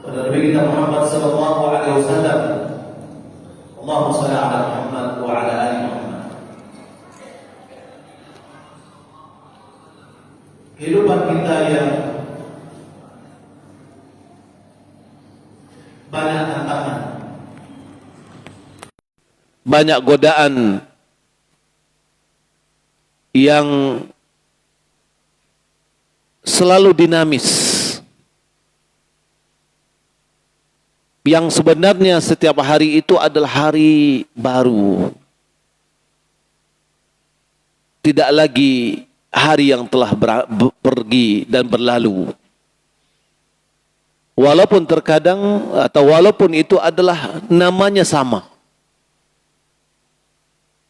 pada Nabi kita Muhammad sallallahu alaihi wasallam. Allahumma shalli ala Muhammad wa ala ali Muhammad. Kehidupan kita yang banyak tantangan, banyak godaan yang selalu dinamis, yang sebenarnya setiap hari itu adalah hari baru, tidak lagi hari yang telah pergi dan berlalu. Walaupun terkadang atau walaupun itu adalah namanya sama.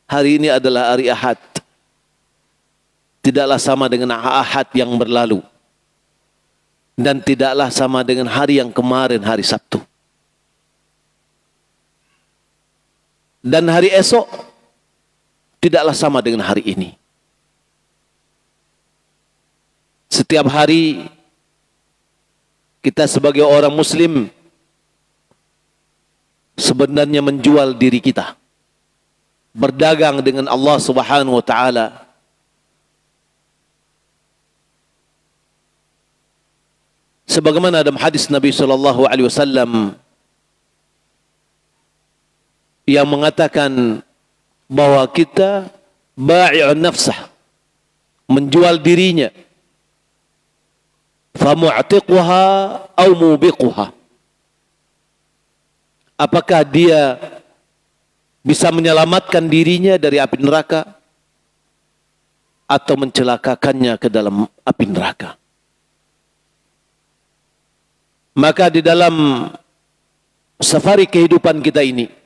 Hari ini adalah hari Ahad, tidaklah sama dengan Ahad yang berlalu, dan tidaklah sama dengan hari yang kemarin, hari Sabtu. Dan hari esok tidaklah sama dengan hari ini. Setiap hari kita sebagai orang Muslim sebenarnya menjual diri kita, berdagang dengan Allah Subhanahu wa taala. Sebagaimana dalam hadis Nabi sallallahu alaihi wasallam yang mengatakan bahwa kita ba'i'un nafsah, menjual dirinya, famu'tiquha au mubiquha, apakah dia bisa menyelamatkan dirinya dari api neraka atau mencelakakannya ke dalam api neraka. Maka di dalam safari kehidupan kita ini,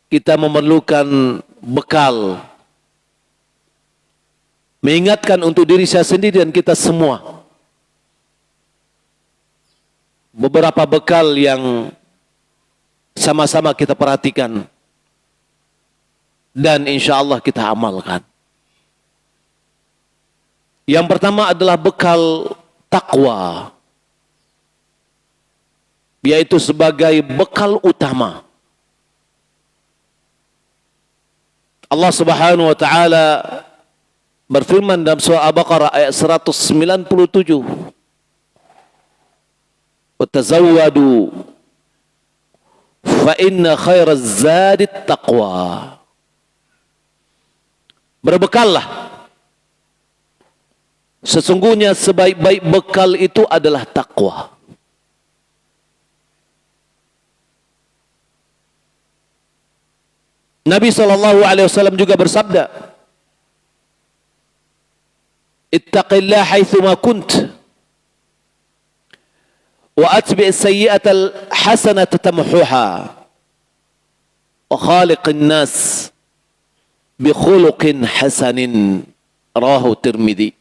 kita memerlukan bekal, mengingatkan untuk diri saya sendiri dan kita semua beberapa bekal yang sama-sama kita perhatikan dan insya Allah kita amalkan. Yang pertama adalah bekal takwa, yaitu sebagai bekal utama. Allah Subhanahu wa taala berfirman dalam surah Al-Baqarah ayat 197, "Wa tazawwadu fa inna khairaz zadi taqwa." Berbekallah, sesungguhnya sebaik-baik bekal itu adalah takwa. Nabi SAW juga bersabda, "Ittaqillah haitsuma kunt, wa atbi' as-sayyi'ata al-hasanata tamhuha, wa khaliqin nas bi khuluqin hasanin." Rawahu Tirmidzi.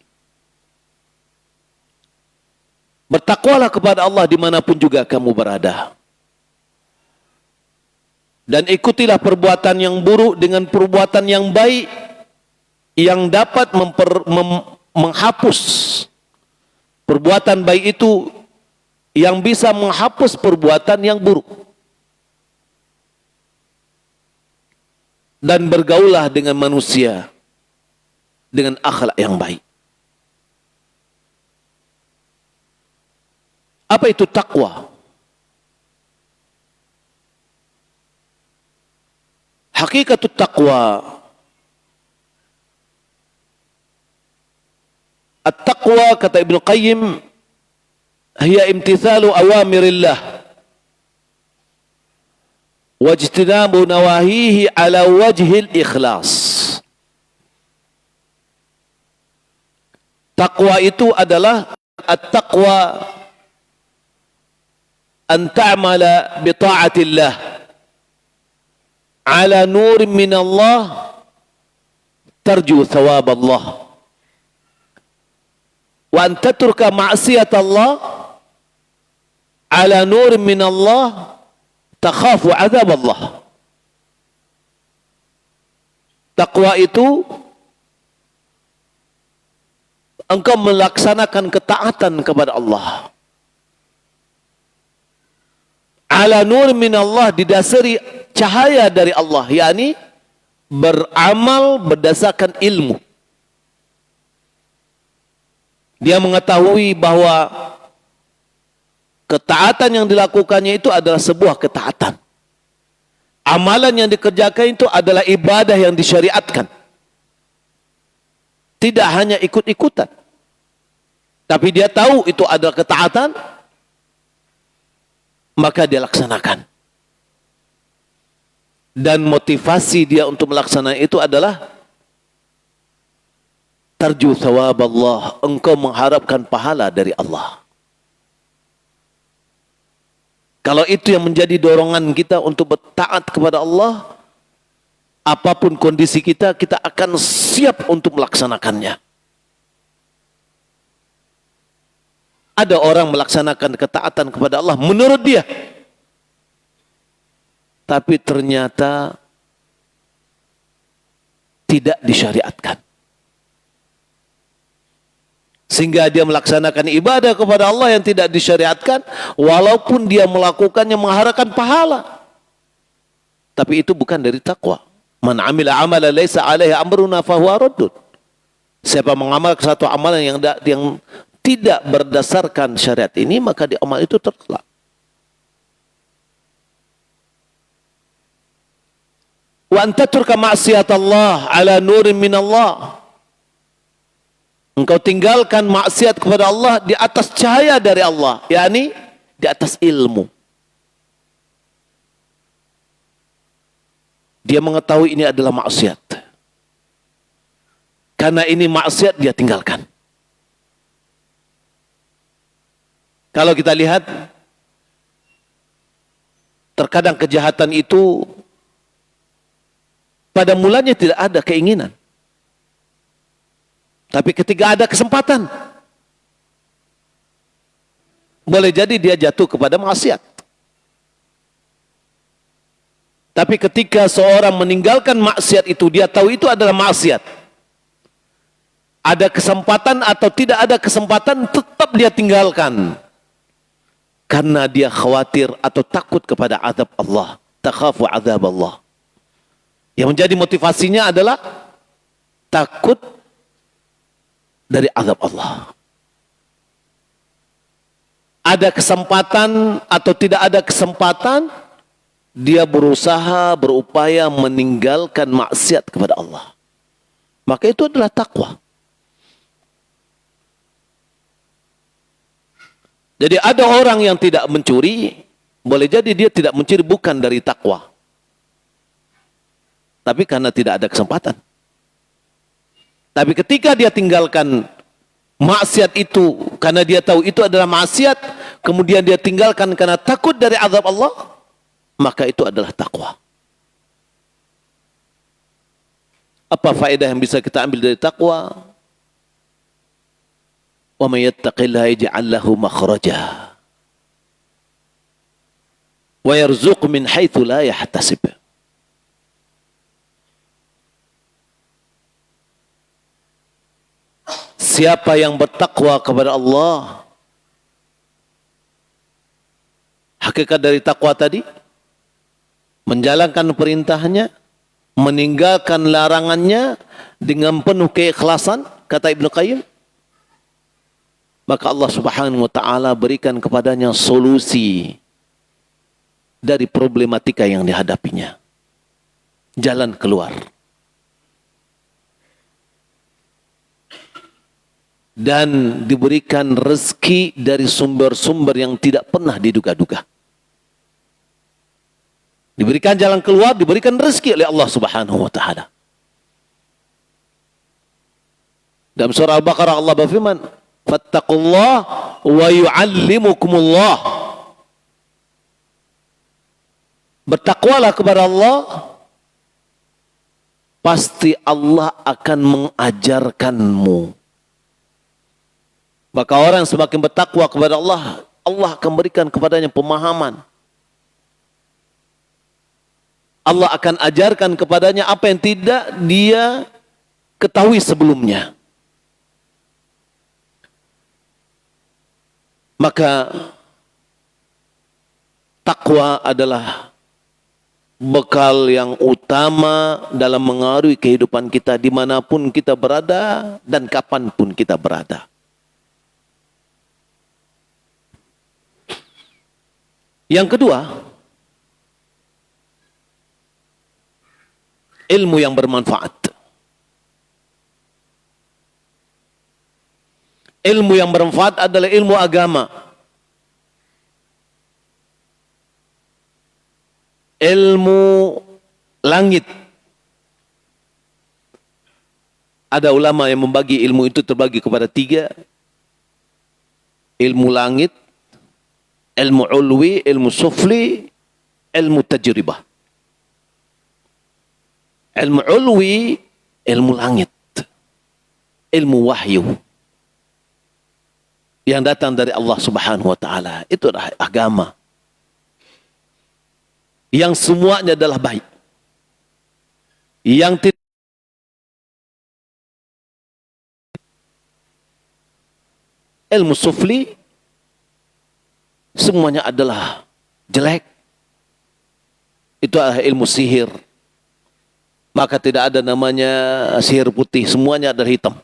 Bertakwalah kepada Allah dimanapun juga kamu berada, dan ikutilah perbuatan yang buruk dengan perbuatan yang baik yang dapat menghapus perbuatan baik itu, yang bisa menghapus perbuatan yang buruk. Dan bergaulah dengan manusia dengan akhlak yang baik. Apa itu takwa? Hakikatut taqwa, at-taqwa kata Ibnu Qayyim, hiya imtithalu awamirillah wa ijtinabu nawahihi ala wajhil ikhlas. Taqwa itu adalah at-taqwa an ta'mala bi ta'atillah ala nur min Allah tarju thawab Allah, wa an tatruka ma'siyat Allah ala nur min Allah takhafu azab Allah. Takwa itu engkau melaksanakan ketaatan kepada Allah ala nur min Allah, didasari cahaya dari Allah, yakni beramal berdasarkan ilmu. Dia mengetahui bahwa ketaatan yang dilakukannya itu adalah sebuah ketaatan. Amalan yang dikerjakan itu adalah ibadah yang disyariatkan. Tidak hanya ikut-ikutan. Tapi dia tahu itu adalah ketaatan, maka dia laksanakan. Dan motivasi dia untuk melaksanakan itu adalah tarju thawab Allah, engkau mengharapkan pahala dari Allah. Kalau itu yang menjadi dorongan kita untuk bertaat kepada Allah, apapun kondisi kita, kita akan siap untuk melaksanakannya. Ada orang melaksanakan ketaatan kepada Allah menurut dia, tapi ternyata tidak disyariatkan. Sehingga dia melaksanakan ibadah kepada Allah yang tidak disyariatkan, walaupun dia melakukannya mengharapkan pahala. Tapi itu bukan dari takwa. Man amila amala laisa alaihi amruna fahuwa raddun. Siapa mengamalkan satu amalan yang tidak berdasarkan syariat ini, maka di amal itu tertolak. Wa antaturka ma'siyatallah ala nurin minallah. Engkau tinggalkan maksiat kepada Allah di atas cahaya dari Allah, yakni di atas ilmu. Dia mengetahui ini adalah maksiat. Karena ini maksiat, dia tinggalkan. Kalau kita lihat, terkadang kejahatan itu pada mulanya tidak ada keinginan. Tapi ketika ada kesempatan, boleh jadi dia jatuh kepada maksiat. Tapi ketika seorang meninggalkan maksiat itu, dia tahu itu adalah maksiat. Ada kesempatan atau tidak ada kesempatan, tetap dia tinggalkan. Karena dia khawatir atau takut kepada azab Allah. Takhafu azab Allah. Yang menjadi motivasinya adalah takut dari azab Allah. Ada kesempatan atau tidak ada kesempatan, dia berusaha, berupaya meninggalkan maksiat kepada Allah. Maka itu adalah takwa. Jadi ada orang yang tidak mencuri, boleh jadi dia tidak mencuri bukan dari takwa, tapi karena tidak ada kesempatan. Tapi ketika dia tinggalkan maksiat itu, karena dia tahu itu adalah maksiat, kemudian dia tinggalkan karena takut dari azab Allah, maka itu adalah takwa. Apa faedah yang bisa kita ambil dari takwa? Wa may yattaqillaha yaj'al lahu makhraja wa yarzuqhu min haitsu la yahtasib. Siapa yang bertakwa kepada Allah, hakikat dari takwa tadi, menjalankan perintahnya, meninggalkan larangannya dengan penuh keikhlasan, kata Ibnu Qayyim, maka Allah Subhanahu wa taala berikan kepadanya solusi dari problematika yang dihadapinya. Jalan keluar. Dan diberikan rezeki dari sumber-sumber yang tidak pernah diduga-duga. Diberikan jalan keluar, diberikan rezeki oleh Allah Subhanahu wa taala. Dalam surah Al-Baqarah Allah berfirman, "Fattaqullah wa yu'allimukumullah." Bertakwalah kepada Allah, pasti Allah akan mengajarkanmu. Maka orang semakin bertakwa kepada Allah, Allah akan berikan kepadanya pemahaman. Allah akan ajarkan kepadanya apa yang tidak dia ketahui sebelumnya. Maka Takwa adalah bekal yang utama dalam mengaruhi kehidupan kita dimanapun kita berada dan kapanpun kita berada. Yang kedua, ilmu yang bermanfaat. Ilmu yang bermanfaat adalah ilmu agama. Ilmu langit. Ada ulama yang membagi ilmu itu terbagi kepada 3. Ilmu langit, ilmu ulwi, ilmu sufli, ilmu tajribah. Ilmu ulwi, ilmu langit. Ilmu wahyu. Yang datang dari Allah Subhanahu wa ta'ala. Itu adalah agama. Yang semuanya adalah baik. Yang tidak ilmu sufli semuanya adalah jelek. Itu adalah ilmu sihir. Maka tidak ada namanya sihir putih, semuanya adalah hitam.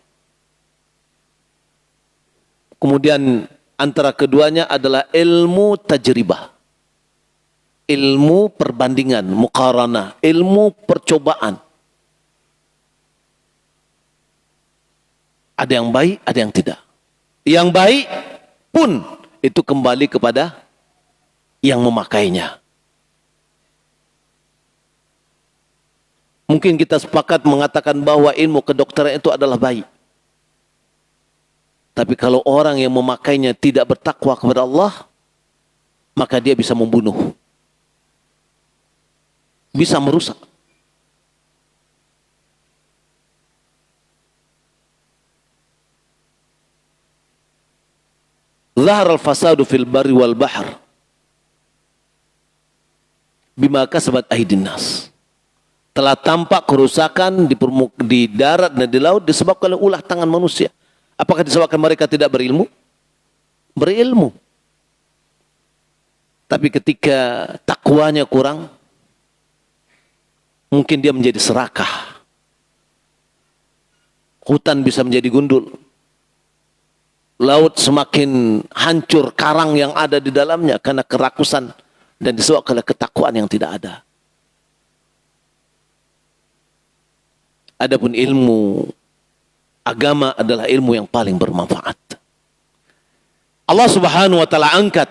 Kemudian antara keduanya adalah ilmu tajribah. Ilmu perbandingan, muqaranah, ilmu percobaan. Ada yang baik, ada yang tidak. Yang baik pun itu kembali kepada yang memakainya. Mungkin kita sepakat mengatakan bahwa ilmu kedokteran itu adalah baik. Tapi kalau orang yang memakainya tidak bertakwa kepada Allah, maka dia bisa membunuh. Bisa merusak. Zahar al-fasadu fil barri wal bahr bima kasabat aydin nas. Telah tampak kerusakan di darat dan di laut disebabkan oleh ulah tangan manusia. Apakah disebabkan mereka tidak berilmu? Berilmu. Tapi ketika takwanya kurang, mungkin dia menjadi serakah. Hutan bisa menjadi gundul. Laut semakin hancur, karang yang ada di dalamnya karena kerakusan dan disebabkan oleh ketakwaan yang tidak ada. Adapun ilmu agama adalah ilmu yang paling bermanfaat. Allah Subhanahu wa taala angkat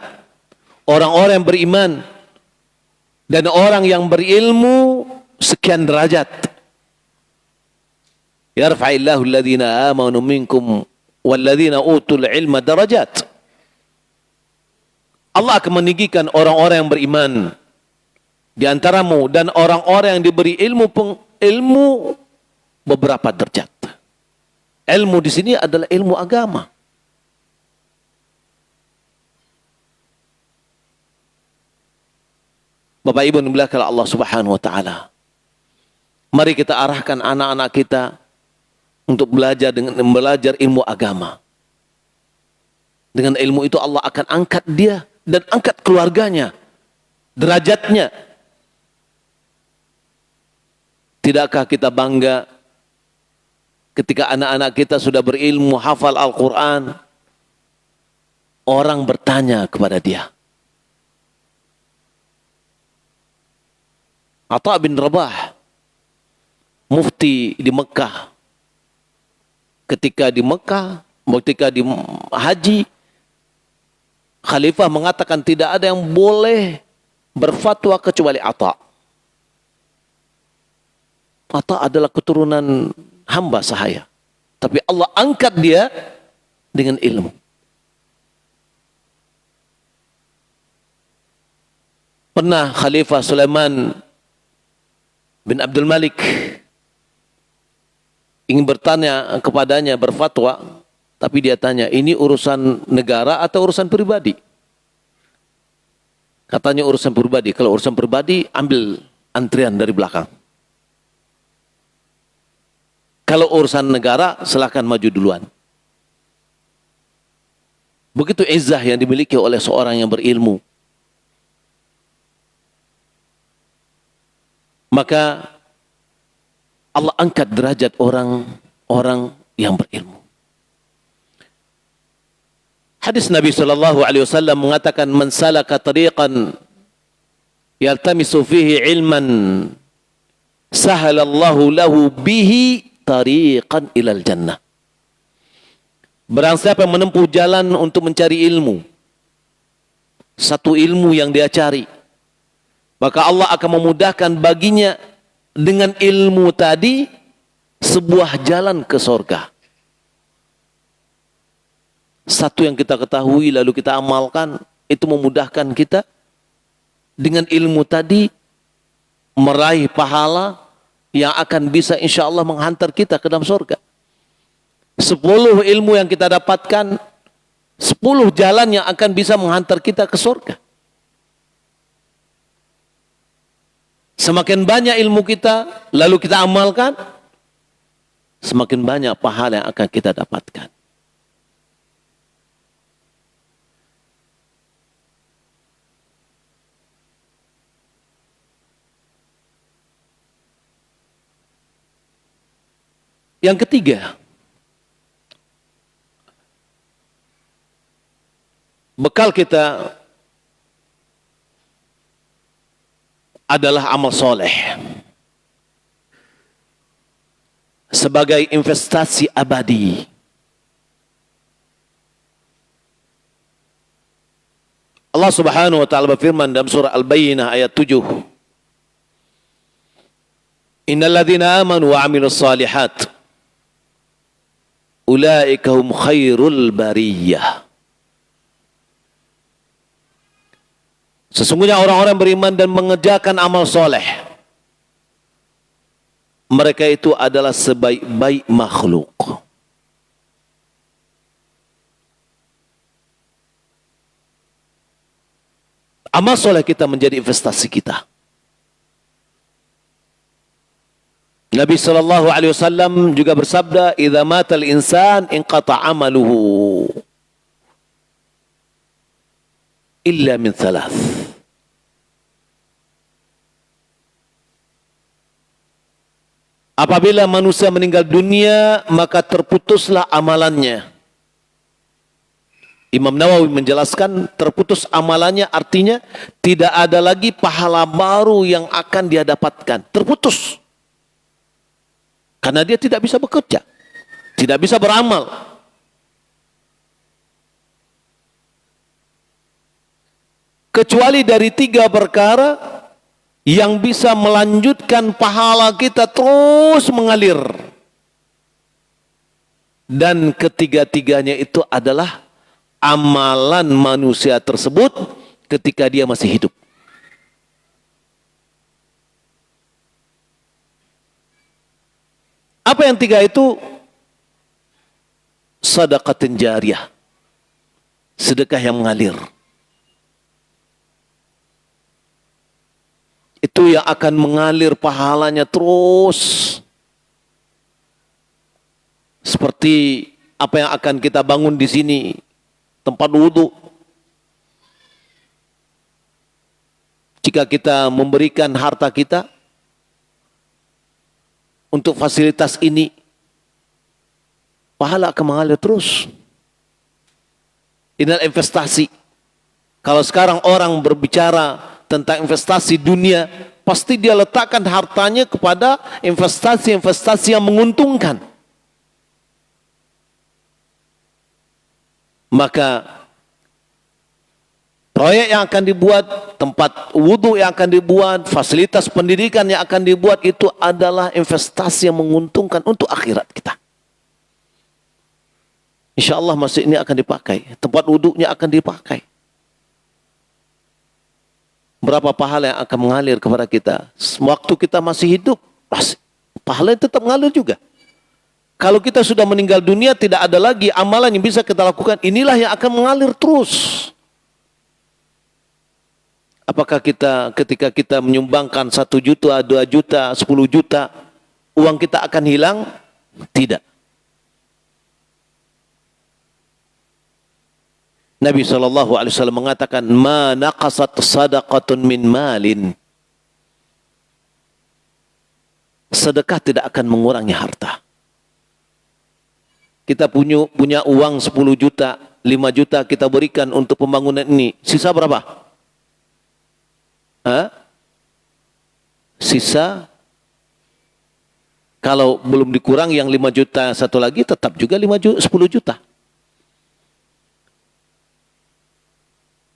orang-orang yang beriman dan orang yang berilmu sekian derajat. Yarfa'illahu alladhina amanu minkum walladzina utul ilma darajat. Allah akan meninggikan orang-orang yang beriman di antaramu dan orang-orang yang diberi ilmu beberapa derajat. Ilmu di sini adalah ilmu agama. Bapak Ibu dimuliakan Allah Subhanahu wa taala. Mari kita arahkan anak-anak kita untuk belajar ilmu agama. Dengan ilmu itu Allah akan angkat dia dan angkat keluarganya, derajatnya. Tidakkah kita bangga ketika anak-anak kita sudah berilmu, hafal Al-Quran, orang bertanya kepada dia. Atha bin Rabah, mufti di Mekah. Ketika di haji, khalifah mengatakan tidak ada yang boleh berfatwa kecuali Atha. Atha adalah keturunan hamba sahaya. Tapi Allah angkat dia dengan ilmu. Pernah Khalifah Sulaiman bin Abdul Malik ingin bertanya kepadanya, berfatwa, tapi dia tanya, ini urusan negara atau urusan pribadi? Katanya urusan pribadi. Kalau urusan pribadi, ambil antrian dari belakang. Kalau urusan negara, silakan maju duluan. Begitu izzah yang dimiliki oleh seorang yang berilmu. maka Allah angkat derajat orang-orang yang berilmu. Hadis Nabi sallallahu alaihi wasallam mengatakan, "Man salaka tariqan yaltamisu fihi ilman, sahalallahu lahu bihi tariqan ilal jannah." Barang siapa yang menempuh jalan untuk mencari ilmu, satu ilmu yang dia cari, maka Allah akan memudahkan baginya dengan ilmu tadi sebuah jalan ke surga. Satu yang kita ketahui lalu kita amalkan, itu memudahkan kita dengan ilmu tadi meraih pahala yang akan bisa insya Allah menghantar kita ke dalam surga. 10 ilmu yang kita dapatkan, 10 jalan yang akan bisa menghantar kita ke surga. Semakin banyak ilmu kita, lalu kita amalkan, semakin banyak pahala yang akan kita dapatkan. Yang ketiga, bekal kita adalah amal soleh sebagai investasi abadi. Allah Subhanahu wa taala berfirman dalam surah Al-Bayyinah ayat 7, "Innal ladzina amanu wa 'amilus shalihat ulaika hum khairul bariyah." Sesungguhnya orang-orang beriman dan mengerjakan amal soleh, mereka itu adalah sebaik-baik makhluk. Amal soleh kita menjadi investasi kita. Nabi SAW juga bersabda, "Idza matal insan inqata amaluhu illa min thalath." Apabila manusia meninggal dunia, maka terputuslah amalannya. Imam Nawawi menjelaskan, terputus amalannya artinya tidak ada lagi pahala baru yang akan dia dapatkan. Terputus. Karena dia tidak bisa bekerja, tidak bisa beramal. Kecuali dari 3 perkara yang bisa melanjutkan pahala kita terus mengalir. Dan ketiga-tiganya itu adalah amalan manusia tersebut ketika dia masih hidup. Apa yang 3 itu? Sedekah jariyah, sedekah yang mengalir. Itu yang akan mengalir pahalanya terus. Seperti apa yang akan kita bangun di sini, tempat wudhu. Jika kita memberikan harta kita untuk fasilitas ini, pahala akan mengalir terus. Inilah investasi. Kalau sekarang orang berbicara tentang investasi dunia, pasti dia letakkan hartanya kepada investasi-investasi yang menguntungkan. Maka proyek yang akan dibuat, tempat wudhu yang akan dibuat, fasilitas pendidikan yang akan dibuat, itu adalah investasi yang menguntungkan untuk akhirat kita. Insya Allah masjid ini akan dipakai, tempat wudhunya akan dipakai. Berapa pahala yang akan mengalir kepada kita waktu kita masih hidup, pahala tetap mengalir juga. Kalau kita sudah meninggal dunia, tidak ada lagi amalan yang bisa kita lakukan. Inilah yang akan mengalir terus. Apakah kita ketika kita menyumbangkan 1 juta, 2 juta, 10 juta, uang kita akan hilang? Tidak. Nabi SAW mengatakan, "Ma naqasat sadaqatun min malin sedekah tidak akan mengurangi harta. Kita punya uang 10 juta, 5 juta kita berikan untuk pembangunan ini. Sisa berapa? Sisa, kalau belum dikurang yang 5 juta satu lagi, tetap juga 10 juta.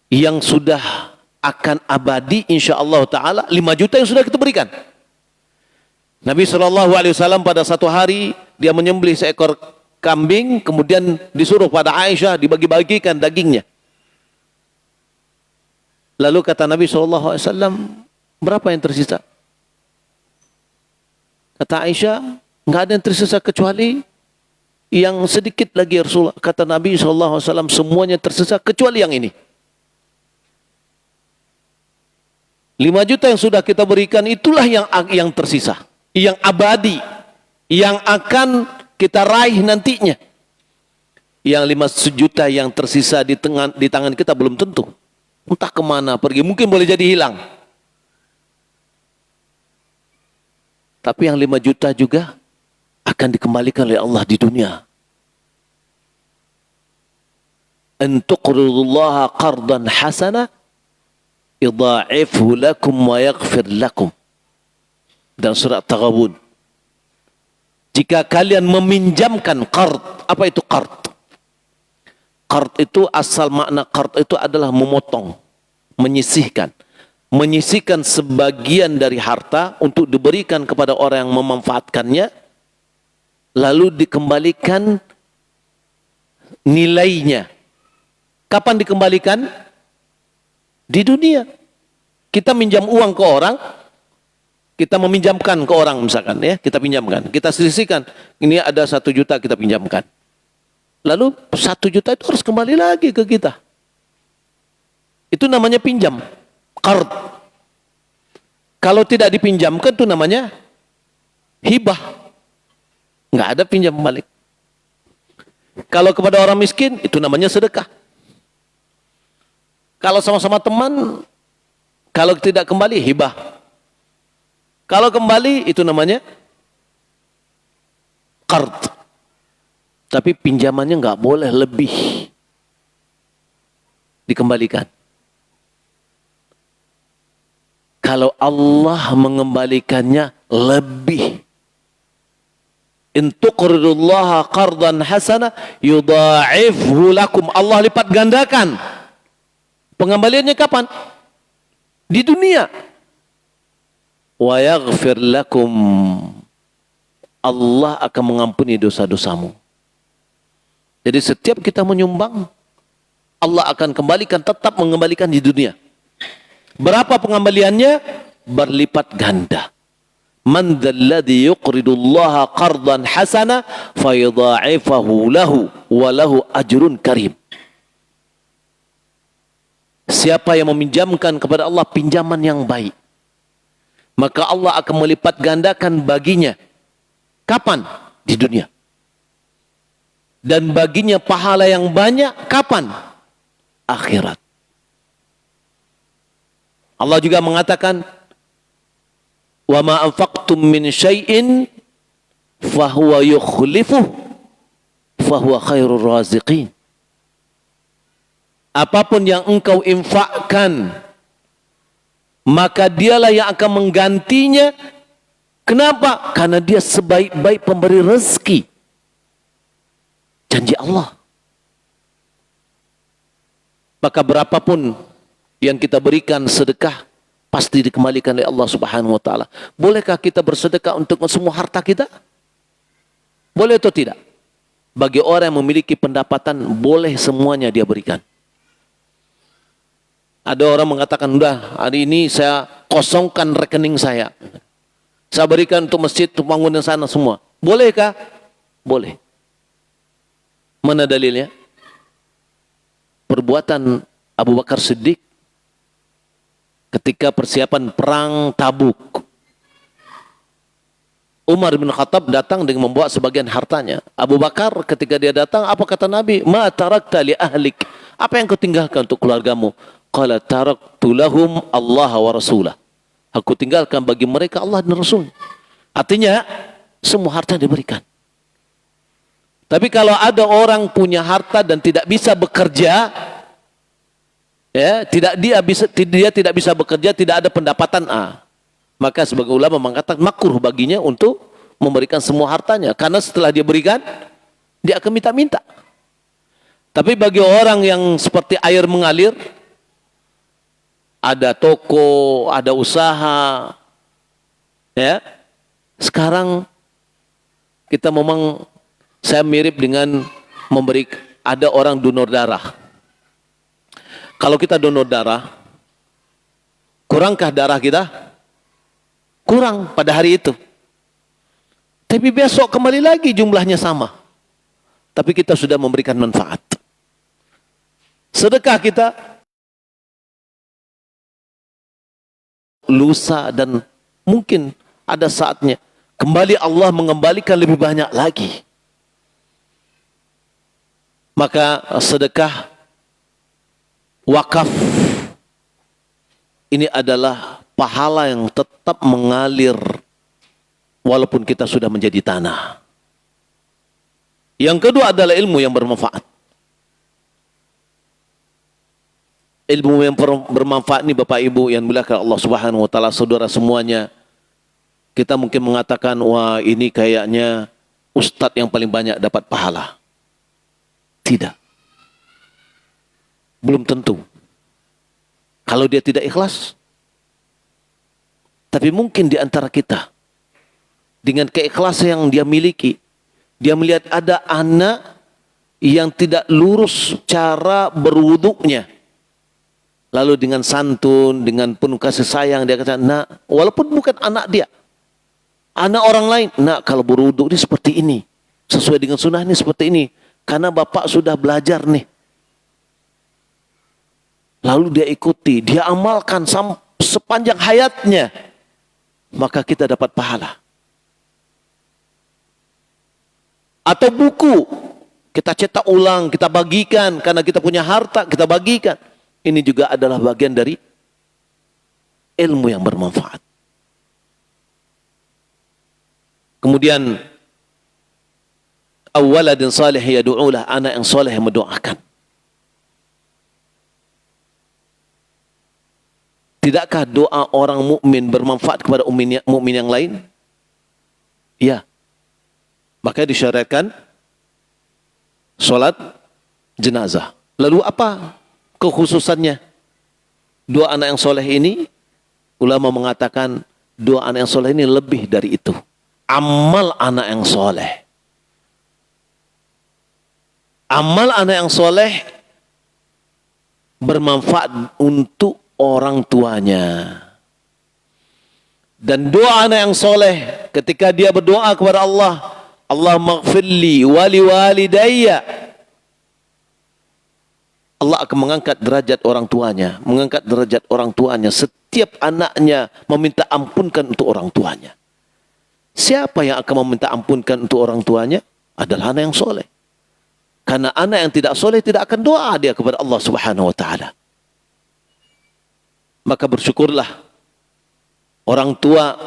Yang sudah akan abadi insya Allah Ta'ala 5 juta yang sudah kita berikan. Nabi SAW pada satu hari dia menyembelih seekor kambing, kemudian disuruh pada Aisyah dibagi-bagikan dagingnya. Lalu kata Nabi SAW, berapa yang tersisa? Kata Aisyah, nggak ada yang tersisa kecuali yang sedikit lagi ya Rasulullah. Kata Nabi SAW, semuanya tersisa kecuali yang ini. 5 juta yang sudah kita berikan itulah yang tersisa, yang abadi, yang akan kita raih nantinya. Yang 5 juta yang tersisa di tangan kita belum tentu. Entah kemana pergi, mungkin boleh jadi hilang. Tapi yang 5 juta juga akan dikembalikan oleh Allah di dunia. An tuqridullaha qardan hasana idha'ifhu lakum wa yaghfir lakum. Dan surat Taghabun. Jika kalian meminjamkan qard, apa itu qard? Qard itu asal makna qard itu adalah memotong, menyisihkan. Menyisihkan sebagian dari harta untuk diberikan kepada orang yang memanfaatkannya, lalu dikembalikan nilainya. Kapan dikembalikan? Di dunia. Kita minjam uang ke orang, kita meminjamkan ke orang misalkan ya, kita pinjamkan, kita sisihkan, ini ada 1 juta kita pinjamkan. Lalu 1 juta itu harus kembali lagi ke kita. Itu namanya pinjam, qard. Kalau tidak dipinjamkan itu namanya hibah. Nggak ada pinjam balik. Kalau kepada orang miskin itu namanya sedekah. Kalau sama-sama teman, kalau tidak kembali hibah. Kalau kembali itu namanya qard. Tapi pinjamannya nggak boleh lebih dikembalikan. Kalau Allah mengembalikannya lebih. In tuqridullaha qardan hasana yudha'ifhu lakum. Allah lipat gandakan. Pengembaliannya kapan? Di dunia. Wa yaghfir lakum. Allah akan mengampuni dosa-dosamu. Jadi setiap kita menyumbang, Allah akan kembalikan, tetap mengembalikan di dunia. Berapa pengembaliannya? Berlipat ganda. Man dzalladzi yuqridullaha qardan hasana fayudha'ifahu lahu wa lahu ajrun karim. Siapa yang meminjamkan kepada Allah pinjaman yang baik, maka Allah akan melipat gandakan baginya. Kapan? Di dunia. Dan baginya pahala yang banyak. Kapan? Akhirat. Allah juga mengatakan, wa ma anfaqtum min syai'in fahuwa yukhlifuh fahuwa khairur raziqin. Apapun yang engkau infakkan, maka dialah yang akan menggantinya. Kenapa? Karena dia sebaik-baik pemberi rezeki. Janji Allah. Maka berapapun yang kita berikan sedekah, pasti dikembalikan oleh Allah Subhanahu wa taala. Bolehkah kita bersedekah untuk semua harta kita? Boleh atau tidak? Bagi orang yang memiliki pendapatan, boleh semuanya dia berikan. Ada orang mengatakan, udah hari ini saya kosongkan rekening saya. Saya berikan untuk masjid, untuk bangunan sana semua. Bolehkah? Boleh. Mana dalilnya? Perbuatan Abu Bakar Siddiq ketika persiapan perang Tabuk. Umar bin Khattab datang dengan membawa sebagian hartanya. Abu Bakar ketika dia datang, apa kata Nabi? Ma tarakta li ahlik. Apa yang kau tinggalkan untuk keluargamu? Qala taraktu lahum Allah wa rasulah. Aku tinggalkan bagi mereka Allah dan Rasul. Artinya semua harta diberikan. Tapi kalau ada orang punya harta dan tidak bisa bekerja, ya, dia tidak bisa bekerja, tidak ada pendapatan, maka sebagai ulama mengatakan makruh baginya untuk memberikan semua hartanya, karena setelah dia berikan, dia akan minta-minta. Tapi bagi orang yang seperti air mengalir, ada toko, ada usaha, ya. Sekarang kita memang, saya mirip dengan ada orang donor darah. Kalau kita donor darah, kurangkah darah kita? Kurang pada hari itu. Tapi besok kembali lagi jumlahnya sama. Tapi kita sudah memberikan manfaat. Sedekah kita lusa dan mungkin ada saatnya kembali Allah mengembalikan lebih banyak lagi. Maka sedekah, wakaf, ini adalah pahala yang tetap mengalir walaupun kita sudah menjadi tanah. Yang kedua adalah ilmu yang bermanfaat. Ilmu yang bermanfaat ini Bapak Ibu yang dimuliakan Allah Subhanahu wa taala, saudara semuanya. Kita mungkin mengatakan, wah ini kayaknya ustadz yang paling banyak dapat pahala. Tidak. Belum tentu. Kalau dia tidak ikhlas. Tapi mungkin di antara kita, dengan keikhlasan yang dia miliki, dia melihat ada anak yang tidak lurus cara berwuduknya. Lalu dengan santun, dengan penuh kasih sayang, dia kata, nak, walaupun bukan anak dia, anak orang lain, nak, kalau berwuduk ini seperti ini, sesuai dengan sunnah ini seperti ini, karena bapak sudah belajar nih. Lalu dia ikuti, dia amalkan sepanjang hayatnya, maka kita dapat pahala. Atau buku, kita cetak ulang, kita bagikan, karena kita punya harta, kita bagikan. Ini juga adalah bagian dari ilmu yang bermanfaat. Kemudian, awaladin salih yadu'ulah, anak yang saleh yang mendoakan. Tidakkah doa orang mukmin bermanfaat kepada mukmin yang lain? Ya. Maka disyariatkan salat jenazah. Lalu apa kekhususannya? Doa anak yang soleh ini, ulama mengatakan doa anak yang soleh ini lebih dari itu. Amal anak yang soleh. Amal anak yang soleh bermanfaat untuk orang tuanya. Dan doa anak yang soleh ketika dia berdoa kepada Allah, Allahumma gfirli wali walidayya, Allah akan mengangkat derajat orang tuanya, mengangkat derajat orang tuanya. Setiap anaknya meminta ampunkan untuk orang tuanya. Siapa yang akan meminta ampunkan untuk orang tuanya? Adalah anak yang soleh. Karena anak yang tidak soleh tidak akan doa dia kepada Allah Subhanahu wa taala. Maka bersyukurlah orang tua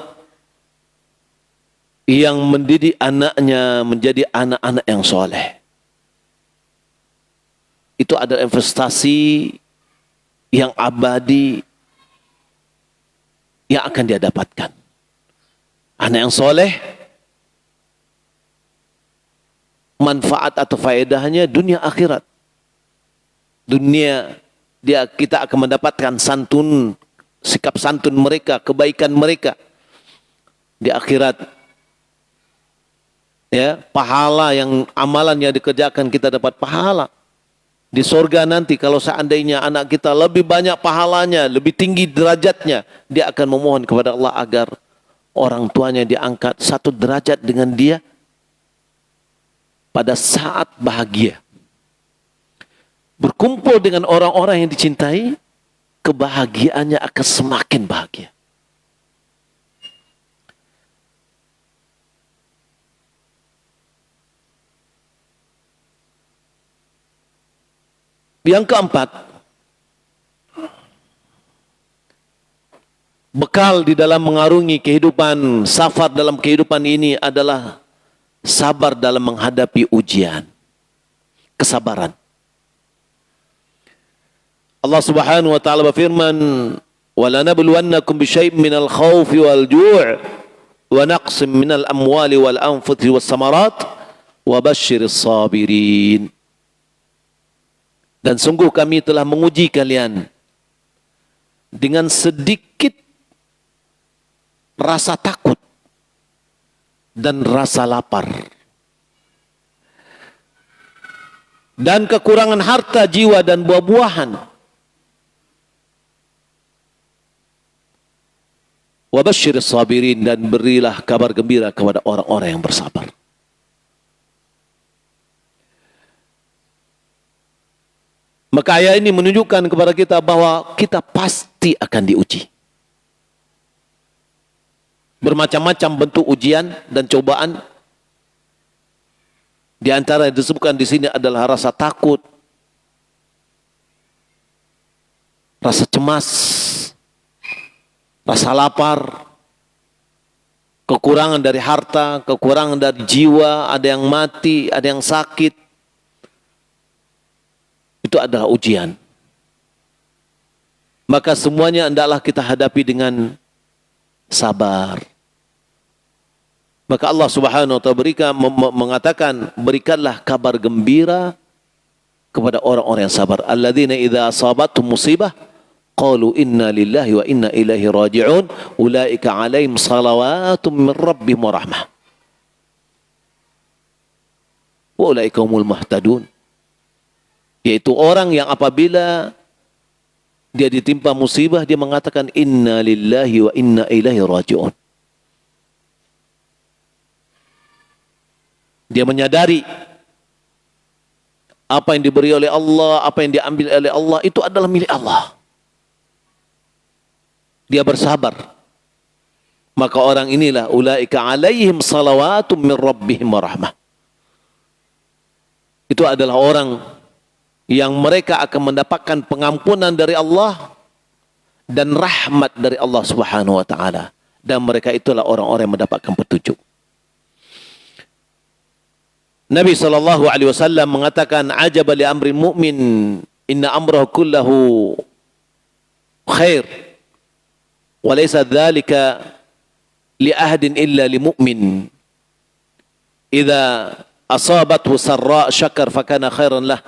yang mendidik anaknya menjadi anak-anak yang soleh. Itu adalah investasi yang abadi yang akan dia dapatkan. Anak yang soleh, manfaat atau faedahnya dunia akhirat. Dunia, kita akan mendapatkan santun, sikap santun mereka, kebaikan mereka. Di akhirat, ya, pahala yang amalan yang dikerjakan kita dapat pahala. Di surga nanti kalau seandainya anak kita lebih banyak pahalanya, lebih tinggi derajatnya, dia akan memohon kepada Allah agar orang tuanya diangkat satu derajat dengan dia pada saat bahagia. Berkumpul dengan orang-orang yang dicintai, kebahagiaannya akan semakin bahagia. Yang keempat, bekal di dalam mengarungi kehidupan, safar dalam kehidupan ini adalah sabar dalam menghadapi ujian. Kesabaran. Allah Subhanahu wa taala berfirman, "Wa lanabluwannakum bisyai'in minal khaufi wal ju' wa naqsim minal amwali wal anfusi was samarat wa basyiris sabirin." Dan sungguh kami telah menguji kalian dengan sedikit rasa takut dan rasa lapar dan kekurangan harta, jiwa dan buah-buahan. Wa basyiris sabirin, dan berilah kabar gembira kepada orang-orang yang bersabar. Maka ayat ini menunjukkan kepada kita bahwa kita pasti akan diuji. Bermacam-macam bentuk ujian dan cobaan. Di antara yang disebutkan di sini adalah rasa takut, rasa cemas, rasa lapar, kekurangan dari harta, kekurangan dari jiwa, ada yang mati, ada yang sakit. Itu adalah ujian. Maka semuanya hendaklah kita hadapi dengan sabar. Maka Allah Subhanahu wa taala mengatakan, berikanlah kabar gembira kepada orang-orang yang sabar. Alladzina idza asabatuhum musibah qalu inna lillahi wa inna ilaihi raji'un ulaika 'alaihim salawatun min rabbihim wa rahmah wa ulaika humul muhtadun. Yaitu orang yang apabila dia ditimpa musibah, dia mengatakan inna lillahi wa inna ilaihi raji'un. Dia menyadari apa yang diberi oleh Allah, apa yang diambil oleh Allah, itu adalah milik Allah. Dia bersabar. Maka orang inilah ulaika alaihim salawatum min rabbihim wa rahmah. Itu adalah orang yang mereka akan mendapatkan pengampunan dari Allah dan rahmat dari Allah Subhanahu wa taala, dan mereka itulah orang-orang yang mendapatkan petunjuk. Nabi sallallahu alaihi wasallam mengatakan, "Ajaba li amri mu'min, inna amrahu kullahu khair, wa laysa dzalika li ahadin illa li mu'min. Idza asabathu sarra syakar fakana khairan lah.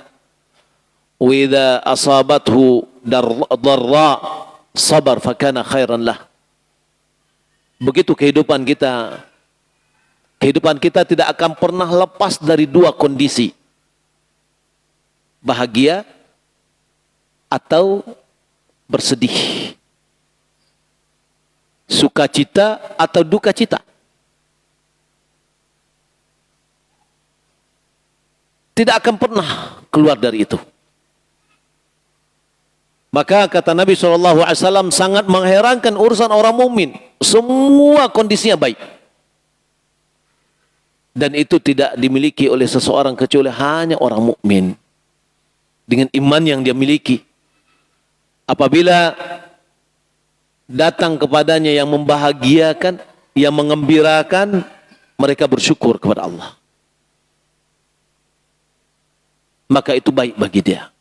Wa idza asabathu darra sabar fakana khairan lah." Begitu kehidupan kita. Kehidupan kita tidak akan pernah lepas dari dua kondisi. Bahagia atau bersedih. Sukacita atau duka cita. Tidak akan pernah keluar dari itu. Maka kata Nabi SAW, sangat mengherankan urusan orang mukmin. Semua kondisinya baik. Dan itu tidak dimiliki oleh seseorang kecuali hanya orang mukmin dengan iman yang dia miliki. Apabila datang kepadanya yang membahagiakan, yang mengembirakan, mereka bersyukur kepada Allah. Maka itu baik bagi dia.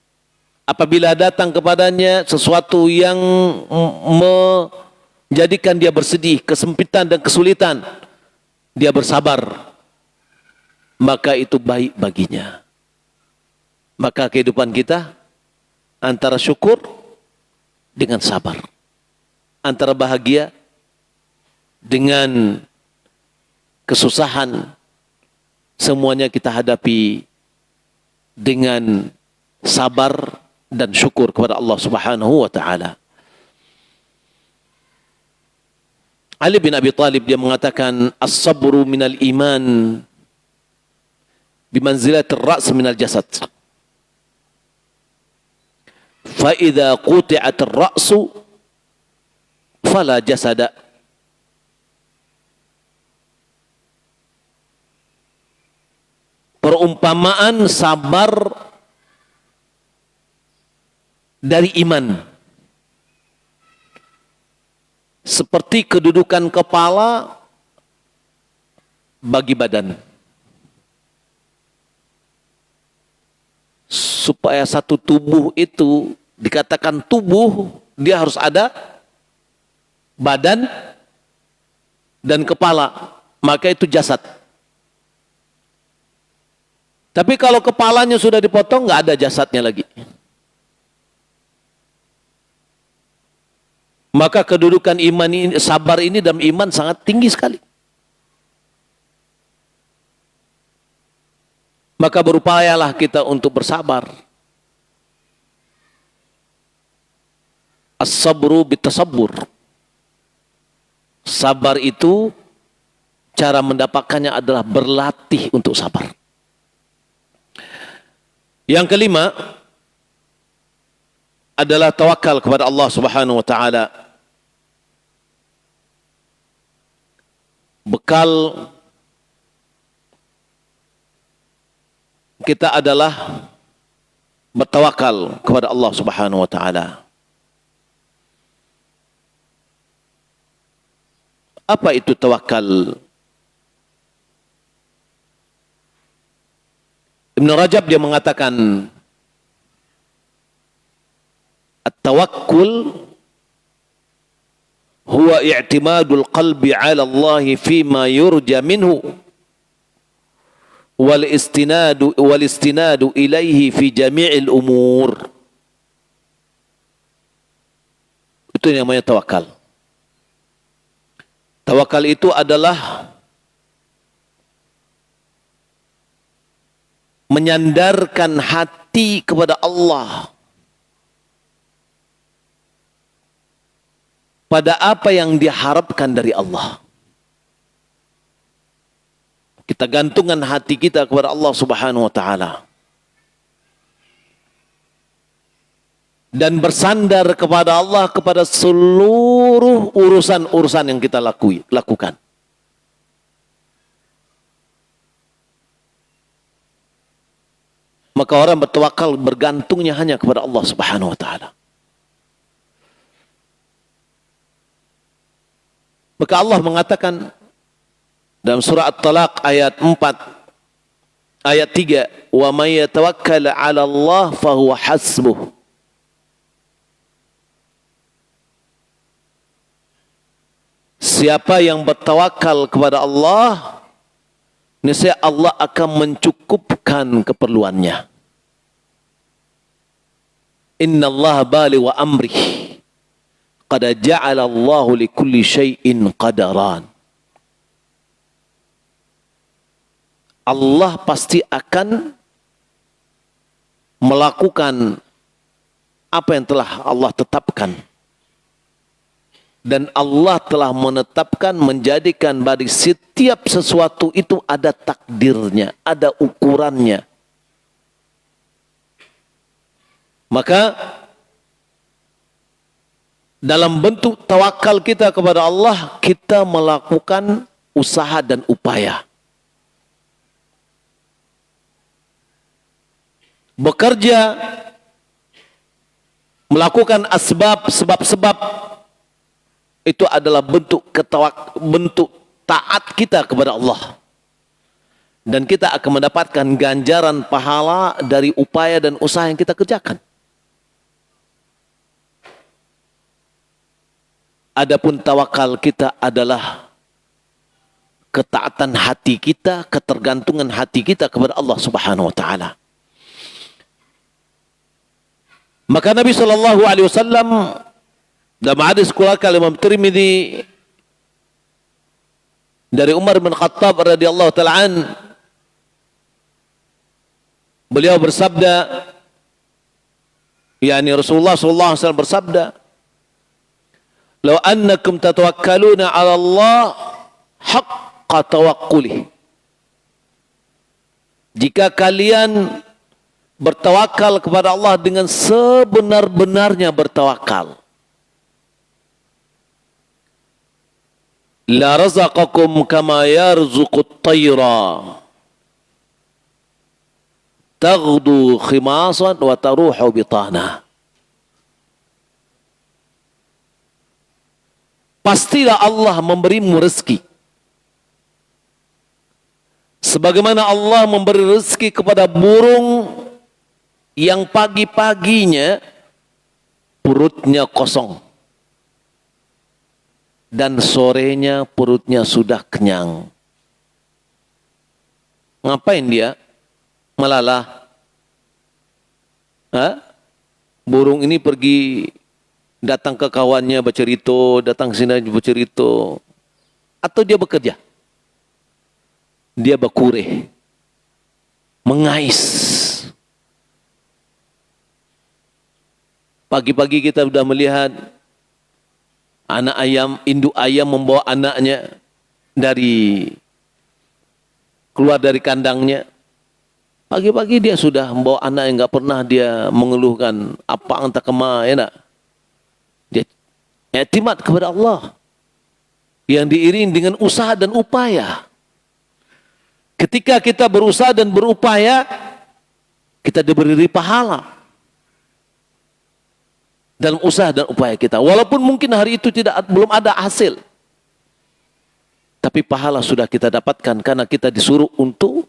Apabila datang kepadanya sesuatu yang menjadikan dia bersedih, kesempitan dan kesulitan, dia bersabar. Maka itu baik baginya. Maka kehidupan kita antara syukur dengan sabar, antara bahagia dengan kesusahan, semuanya kita hadapi dengan sabar dan syukur kepada Allah Subhanahu wa taala. Ali bin Abi Thalib dia mengatakan, as-sabru minal iman bimanzilatir ra's minal jasad. Fa idza quti'atir ra'su fala jasada. Perumpamaan sabar dari iman. seperti kedudukan kepala bagi badan. Supaya satu tubuh itu dikatakan tubuh, dia harus ada badan dan kepala, maka itu jasad. Tapi kalau kepalanya sudah dipotong, nggak ada jasadnya lagi. Maka kedudukan iman ini, sabar ini dalam iman sangat tinggi sekali. Maka berupayalah kita untuk bersabar. As-sabru bitasabbur. Sabar itu cara mendapatkannya adalah berlatih untuk sabar. Yang kelima adalah tawakal kepada Allah Subhanahu wa taala. Bekal kita adalah bertawakal kepada Allah Subhanahu wa taala. Apa itu tawakal? Ibn Rajab dia mengatakan at-tawakkul huwa i'timadul qalbi 'ala Allah fima yurja minhu wal istinadu ilaihi fi jami'il umur. Itu yang namanya tawakal. Tawakal itu adalah menyandarkan hati kepada Allah pada apa yang diharapkan dari Allah. Kita gantungkan hati kita kepada Allah Subhanahu wa taala. Dan bersandar kepada Allah kepada seluruh urusan-urusan yang kita lakukan. Maka orang bertawakal bergantungnya hanya kepada Allah Subhanahu wa taala. Maka Allah mengatakan dalam surah At-Talaq ayat 4 ayat 3, "Wa may yatawakkal 'ala Allah fahuwa hasbuh." Siapa yang bertawakal kepada Allah, niscaya Allah akan mencukupkan keperluannya. Inna Allah bali wa amrih. Qad ja'ala Allahu li kulli syai'in qadaran. Allah pasti akan melakukan apa yang telah Allah tetapkan. Dan Allah telah menetapkan, menjadikan bagi setiap sesuatu itu ada takdirnya, ada ukurannya. Maka dalam bentuk tawakal kita kepada Allah, kita melakukan usaha dan upaya. Bekerja, melakukan sebab-sebab, itu adalah bentuk taat kita kepada Allah. Dan kita akan mendapatkan ganjaran pahala dari upaya dan usaha yang kita kerjakan. Adapun tawakal kita adalah ketaatan hati kita, ketergantungan hati kita kepada Allah Subhanahu wa taala. Maka Nabi SAW dalam hadis dikeluarkan oleh Imam Tirmidzi dari Umar bin Khattab radhiyallahu taala an, beliau bersabda, yakni Rasulullah sallallahu alaihi wasallam bersabda, "Law annakum tatawakkaluna 'ala Allah haqqa tawakkuli." Jika kalian bertawakal kepada Allah dengan sebenar-benarnya bertawakal, la razaqakum kama yarzuqut tayra taghdu khimasan wa taruhu bitana. pastilah Allah memberimu rezeki. Sebagaimana Allah memberi rezeki kepada burung yang pagi-paginya perutnya kosong dan sorenya perutnya sudah kenyang. Ngapain dia melalah? Burung ini pergi datang ke kawannya bercerita, datang sini bercerita, atau dia bekerja? Dia berkureh, mengais. Pagi-pagi kita sudah melihat anak ayam, induk ayam membawa anaknya keluar dari kandangnya. Pagi-pagi dia sudah membawa anak yang enggak pernah dia mengeluhkan apa entah kemana, ya nak? Dia i'timad kepada Allah yang diiring dengan usaha dan upaya. Ketika kita berusaha dan berupaya, kita diberi pahala dalam usaha dan upaya kita. Walaupun mungkin hari itu belum ada hasil, tapi pahala sudah kita dapatkan karena kita disuruh untuk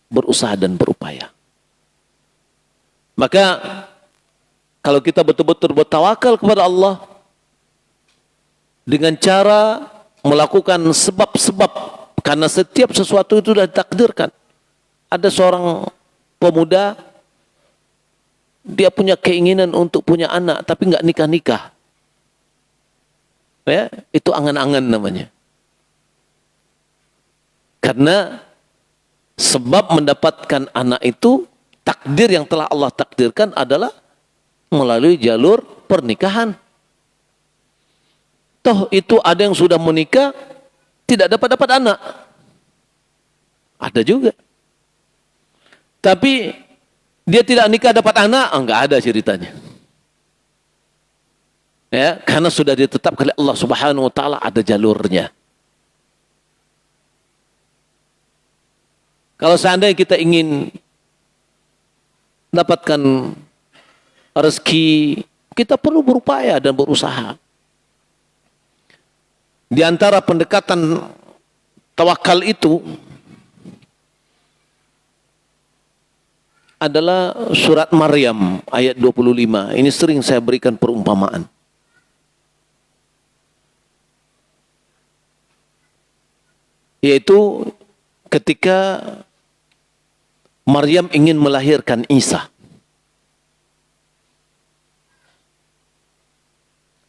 berusaha dan berupaya. Maka kalau kita betul-betul bertawakal kepada Allah dengan cara melakukan sebab-sebab, karena setiap sesuatu itu sudah ditakdirkan. Ada seorang pemuda, dia punya keinginan untuk punya anak, tapi nggak nikah-nikah. Ya, itu angan-angan namanya. Karena sebab mendapatkan anak itu, takdir yang telah Allah takdirkan adalah melalui jalur pernikahan. Toh itu ada yang sudah menikah, tidak dapat anak. Ada juga. Tapi dia tidak nikah dapat anak, enggak ada ceritanya. Ya, karena sudah ditetapkan oleh Allah Subhanahu wa taala, ada jalurnya. Kalau seandainya kita ingin dapatkan rezeki, kita perlu berupaya dan berusaha. Di antara pendekatan tawakal itu adalah surat Maryam ayat 25. Ini sering saya berikan perumpamaan. Yaitu ketika Maryam ingin melahirkan Isa.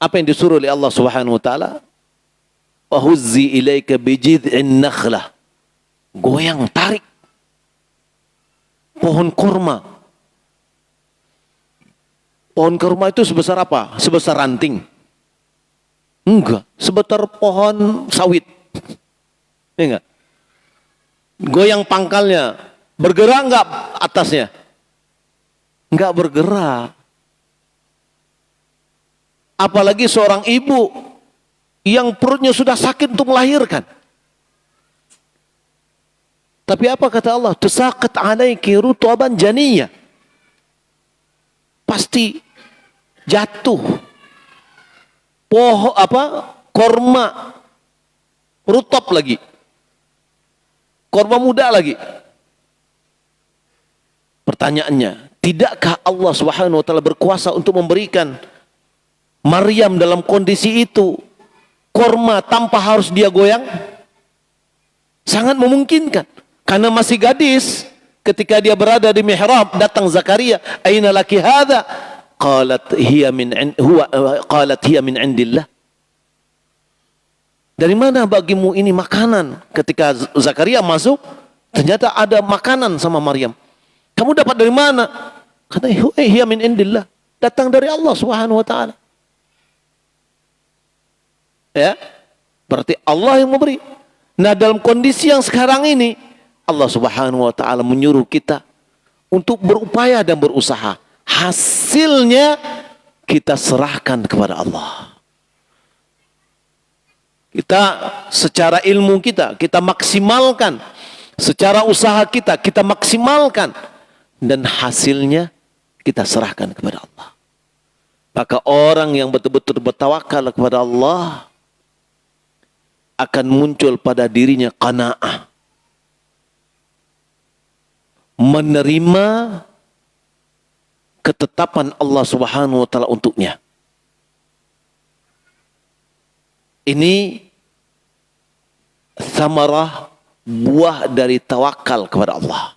Apa yang disuruh oleh Allah Subhanahu wa taala? Wahuzzi ilaika bijid'in nakhlah. Goyang, tarik pohon kurma. Pohon kurma itu sebesar apa? Sebesar ranting? Enggak, sebesar pohon sawit. Enggak. Goyang pangkalnya, bergerak enggak atasnya? Enggak bergerak. Apalagi seorang ibu yang perutnya sudah sakit untuk melahirkan. Tapi apa kata Allah? Tusaqat alaiki rutban janiyah. Pasti jatuh. Korma rutop lagi. Korma muda lagi. Pertanyaannya, tidakkah Allah Subhanahu wa taala berkuasa untuk memberikan Maryam dalam kondisi itu korma tanpa harus dia goyang? Sangat memungkinkan. Karena masih gadis, ketika dia berada di mihrab, datang Zakaria, "Aina laki hadza?" Qalat hiya min indillah. Dari mana bagimu ini makanan? Ketika Zakaria masuk, ternyata ada makanan sama Maryam. Kamu dapat dari mana? Kata, hiya min indillah. Datang dari Allah Subhanahu wa taala. Ya, berarti Allah yang memberi. Nah, dalam kondisi yang sekarang ini, Allah Subhanahu wa taala menyuruh kita untuk berupaya dan berusaha. Hasilnya kita serahkan kepada Allah. Kita secara ilmu kita maksimalkan. Secara usaha kita maksimalkan. Dan hasilnya kita serahkan kepada Allah. Maka orang yang betul-betul bertawakal kepada Allah, akan muncul pada dirinya qanaah. Menerima ketetapan Allah Subhanahu wa taala untuknya. Ini samarah, buah dari tawakal kepada Allah.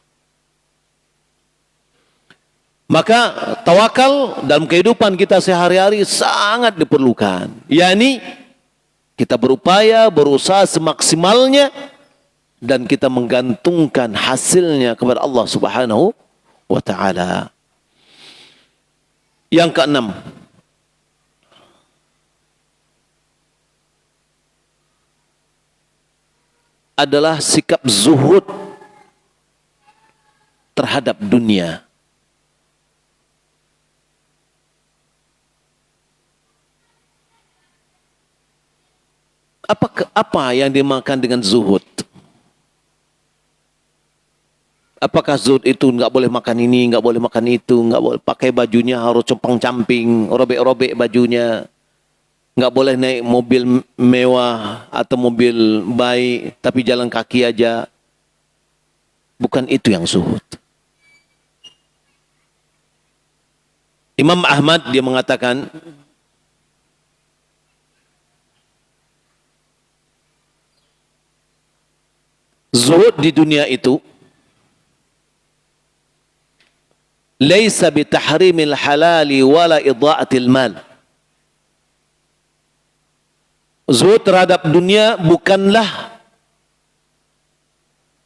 Maka tawakal dalam kehidupan kita sehari-hari sangat diperlukan. yakni kita berupaya, berusaha semaksimalnya dan kita menggantungkan hasilnya kepada Allah Subhanahu wa taala. Yang keenam, adalah sikap zuhud terhadap dunia. Apa yang dimakan dengan zuhud? Apakah zuhud itu nggak boleh makan ini, nggak boleh makan itu, nggak boleh pakai bajunya harus compang-camping, robek-robek bajunya, nggak boleh naik mobil mewah atau mobil baik, tapi jalan kaki aja? Bukan itu yang zuhud. Imam Ahmad dia mengatakan, zuhud di dunia itu laisa bitahrimil halali wala idha'atil mal. Zuhud terhadap dunia bukanlah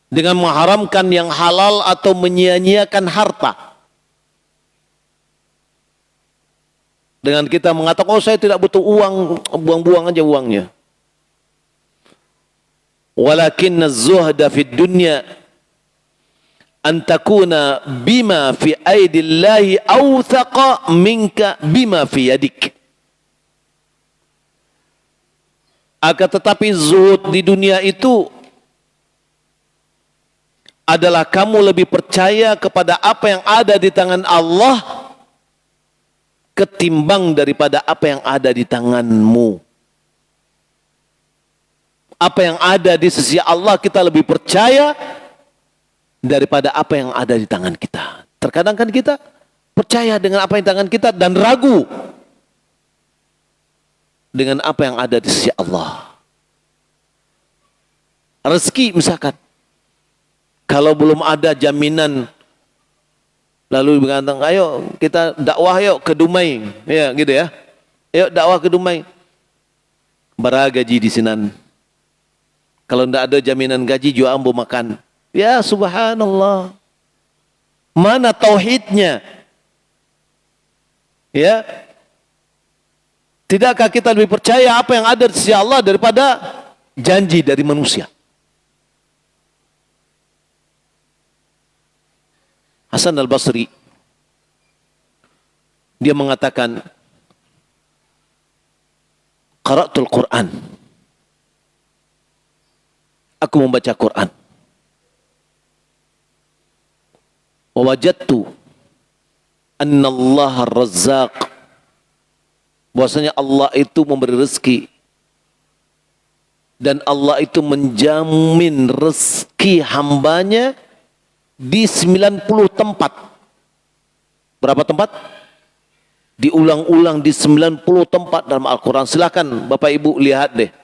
dengan mengharamkan yang halal atau menyia-nyiakan harta. Dengan kita mengatakan, oh saya tidak butuh uang, buang-buang aja uangnya. Walakinna az-zuhda fid dunya an takuna bima fi aidillahi awthaqa minka bima fi yadik. Akan tetapi zuhud di dunia itu adalah kamu lebih percaya kepada apa yang ada di tangan Allah ketimbang daripada apa yang ada di tanganmu. Apa yang ada di sisi Allah kita lebih percaya daripada apa yang ada di tangan kita. Terkadang kan kita percaya dengan apa yang di tangan kita dan ragu dengan apa yang ada di sisi Allah. Rezeki misalkan, kalau belum ada jaminan, lalu mengatakan, ayo kita dakwah yuk ke Dumai, ya gitu ya, ayo dakwah ke Dumai, bara gaji di sinan. Kalau tidak ada jaminan gaji, juga ambo makan. Ya subhanallah. Mana tauhidnya? Ya. Tidakkah kita lebih percaya apa yang ada di sisi Allah daripada janji dari manusia? Hasan al-Basri dia mengatakan, qara'tul Quran. Aku membaca Quran. Wa wajadtu anna Allah ar-Razzaq. Bahwasanya Allah itu memberi rezeki. Dan Allah itu menjamin rezeki hambanya di 90 tempat. Berapa tempat? Diulang-ulang di 90 tempat dalam Al-Quran. Silakan Bapak Ibu lihat deh.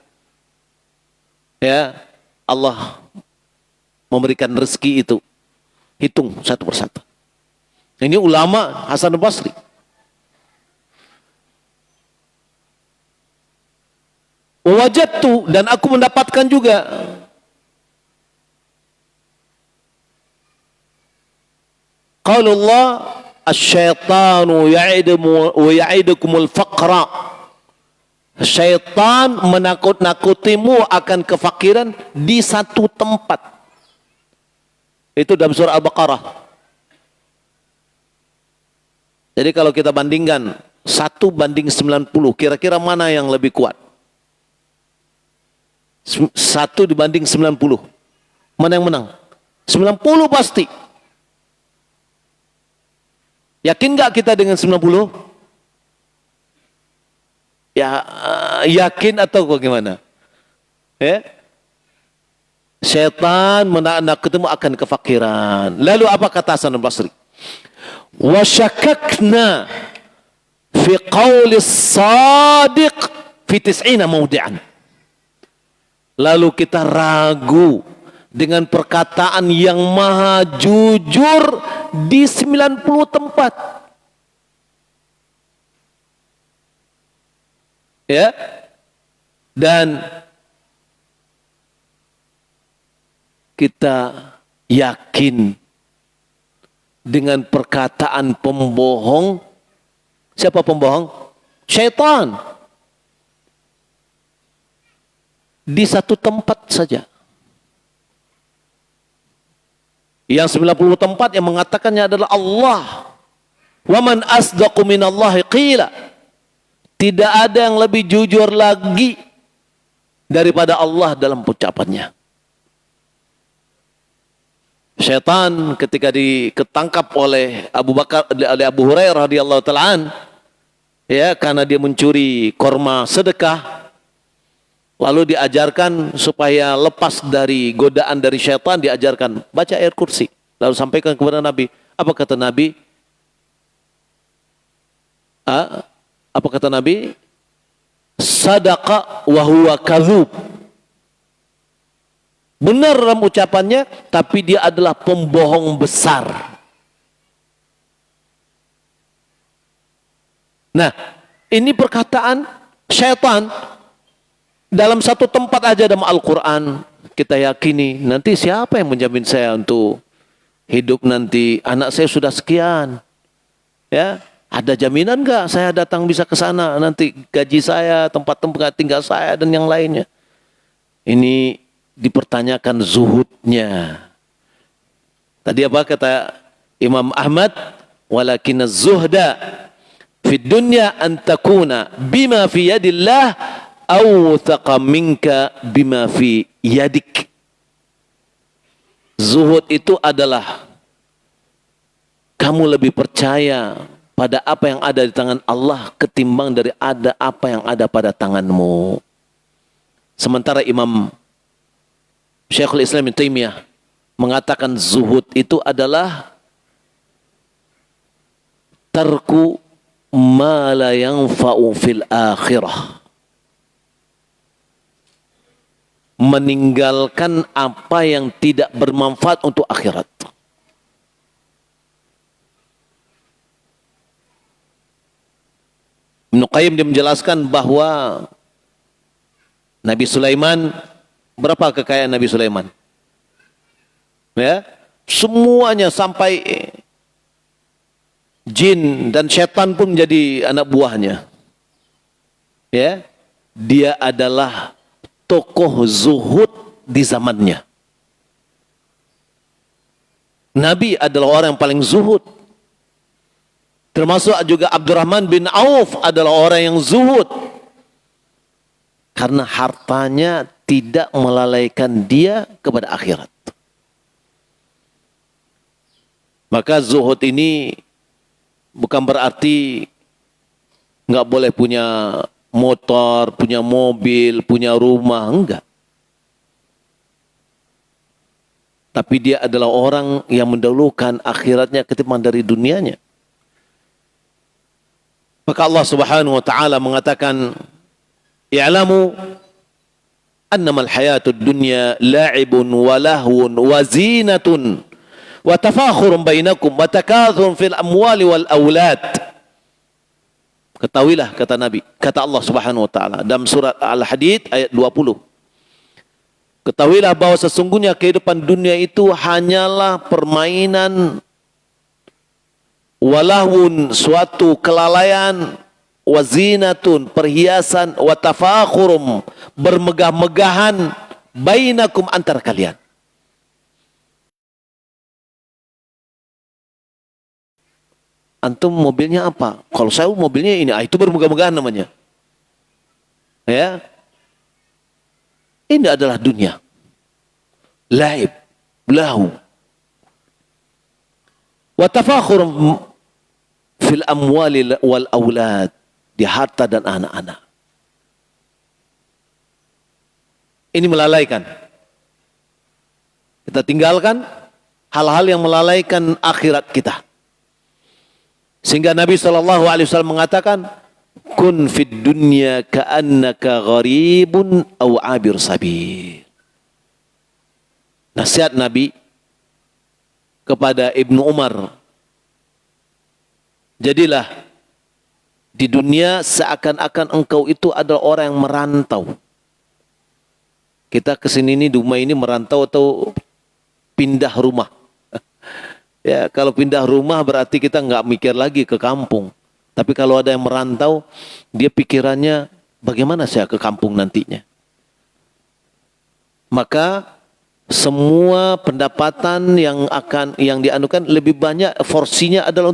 Ya, Allah memberikan rezeki itu. Hitung satu persatu. Ini ulama Hasan al-Basri. Wajadtu, dan aku mendapatkan juga qaulullah asy-syaitanu ya'idukumul faqra. Syaitan menakut-nakutimu akan kefakiran di satu tempat. Itu dalam surah Al-Baqarah. Jadi kalau kita bandingkan 1:90, kira-kira mana yang lebih kuat? 1:90. Mana yang menang? 90 pasti. Yakin nggak kita dengan 90? Ya, yakin atau bagaimana? Ya. Syaitan menak ketemu akan kefakiran. Lalu apa kata Hasan al-Basri? Wa syakakna fi qawli sadiq fi 90 mawdi'an. Lalu kita ragu dengan perkataan yang maha jujur di 90 tempat. Ya. Dan kita yakin dengan perkataan pembohong. Siapa pembohong? Syaitan. Di satu tempat saja. Yang 90 tempat yang mengatakannya adalah Allah. Wa man asdaqu minallahi qila. Tidak ada yang lebih jujur lagi daripada Allah dalam ucapannya. Syaitan ketika diketangkap oleh Abu Hurairah radhiyallahu ta'ala ya, karena dia mencuri korma sedekah, lalu diajarkan supaya lepas dari godaan dari syaitan, diajarkan baca ayat kursi, lalu sampaikan kepada Nabi. Apa kata Nabi? Apa kata Nabi? Sadaqa wa huwa kadzub. Benar dalam ucapannya, tapi dia adalah pembohong besar. Nah, ini perkataan syaitan dalam satu tempat aja dalam Al-Quran. Kita yakini, nanti siapa yang menjamin saya untuk hidup nanti? Anak saya sudah sekian. Ya, ada jaminan nggak saya datang bisa ke sana? Nanti gaji saya, tempat-tempat tinggal saya, dan yang lainnya. Ini dipertanyakan zuhudnya. Tadi apa kata Imam Ahmad? Walakin az-zuhda fi dunya an takuna bima fi yadillah awthaqa minka bima fi yadik. Zuhud itu adalah kamu lebih percaya pada apa yang ada di tangan Allah ketimbang dari apa yang ada pada tanganmu. Sementara Imam Syekhul Islam Ibnu Taimiyah mengatakan zuhud itu adalah tarku ma la yanfa'u fil akhirah. Meninggalkan apa yang tidak bermanfaat untuk akhirat. Ibnu Qayyim dia menjelaskan bahwa Nabi Sulaiman, berapa kekayaan Nabi Sulaiman? Ya, semuanya sampai jin dan setan pun menjadi anak buahnya. Ya, dia adalah tokoh zuhud di zamannya. Nabi adalah orang yang paling zuhud. Termasuk juga Abdurrahman bin Auf adalah orang yang zuhud. Karena hartanya tidak melalaikan dia kepada akhirat. Maka zuhud ini bukan berarti nggak boleh punya motor, punya mobil, punya rumah, enggak. Tapi dia adalah orang yang mendahulukan akhiratnya ketimbang dari dunianya. Maka Allah Subhanahu wa taala mengatakan, "I'lamu annamal hayatud dunya la'ibun wa lahwun wa zinatun wa tafakhurun bainakum wa takathurun fil amwali wal aulad." Ketahuilah, kata Nabi, kata Allah Subhanahu wa taala dalam surat Al-Hadid ayat 20. Ketahuilah bahwa sesungguhnya kehidupan dunia itu hanyalah permainan, walahun suatu kelalaian, wazinatun perhiasan, watafakhurum bermegah-megahan, bainakum antar kalian. Antum mobilnya apa? Kalau saya mobilnya ini, itu bermegah-megahan namanya. Ya, ini adalah dunia. Laib, lahu. Watafakhurum fil amwali wal aulad, di harta dan anak-anak. Ini melalaikan. Kita tinggalkan hal-hal yang melalaikan akhirat kita. Sehingga Nabi SAW mengatakan, kun fid dunya ka'annaka gharibun aw abir sabil. Nasihat Nabi kepada Ibnu Umar, jadilah di dunia seakan-akan engkau itu adalah orang yang merantau. Kita kesini ini di rumah ini merantau atau pindah rumah. Ya, kalau pindah rumah berarti kita nggak mikir lagi ke kampung. Tapi kalau ada yang merantau, dia pikirannya bagaimana saya ke kampung nantinya. Maka semua pendapatan yang dianukan lebih banyak porsinya adalah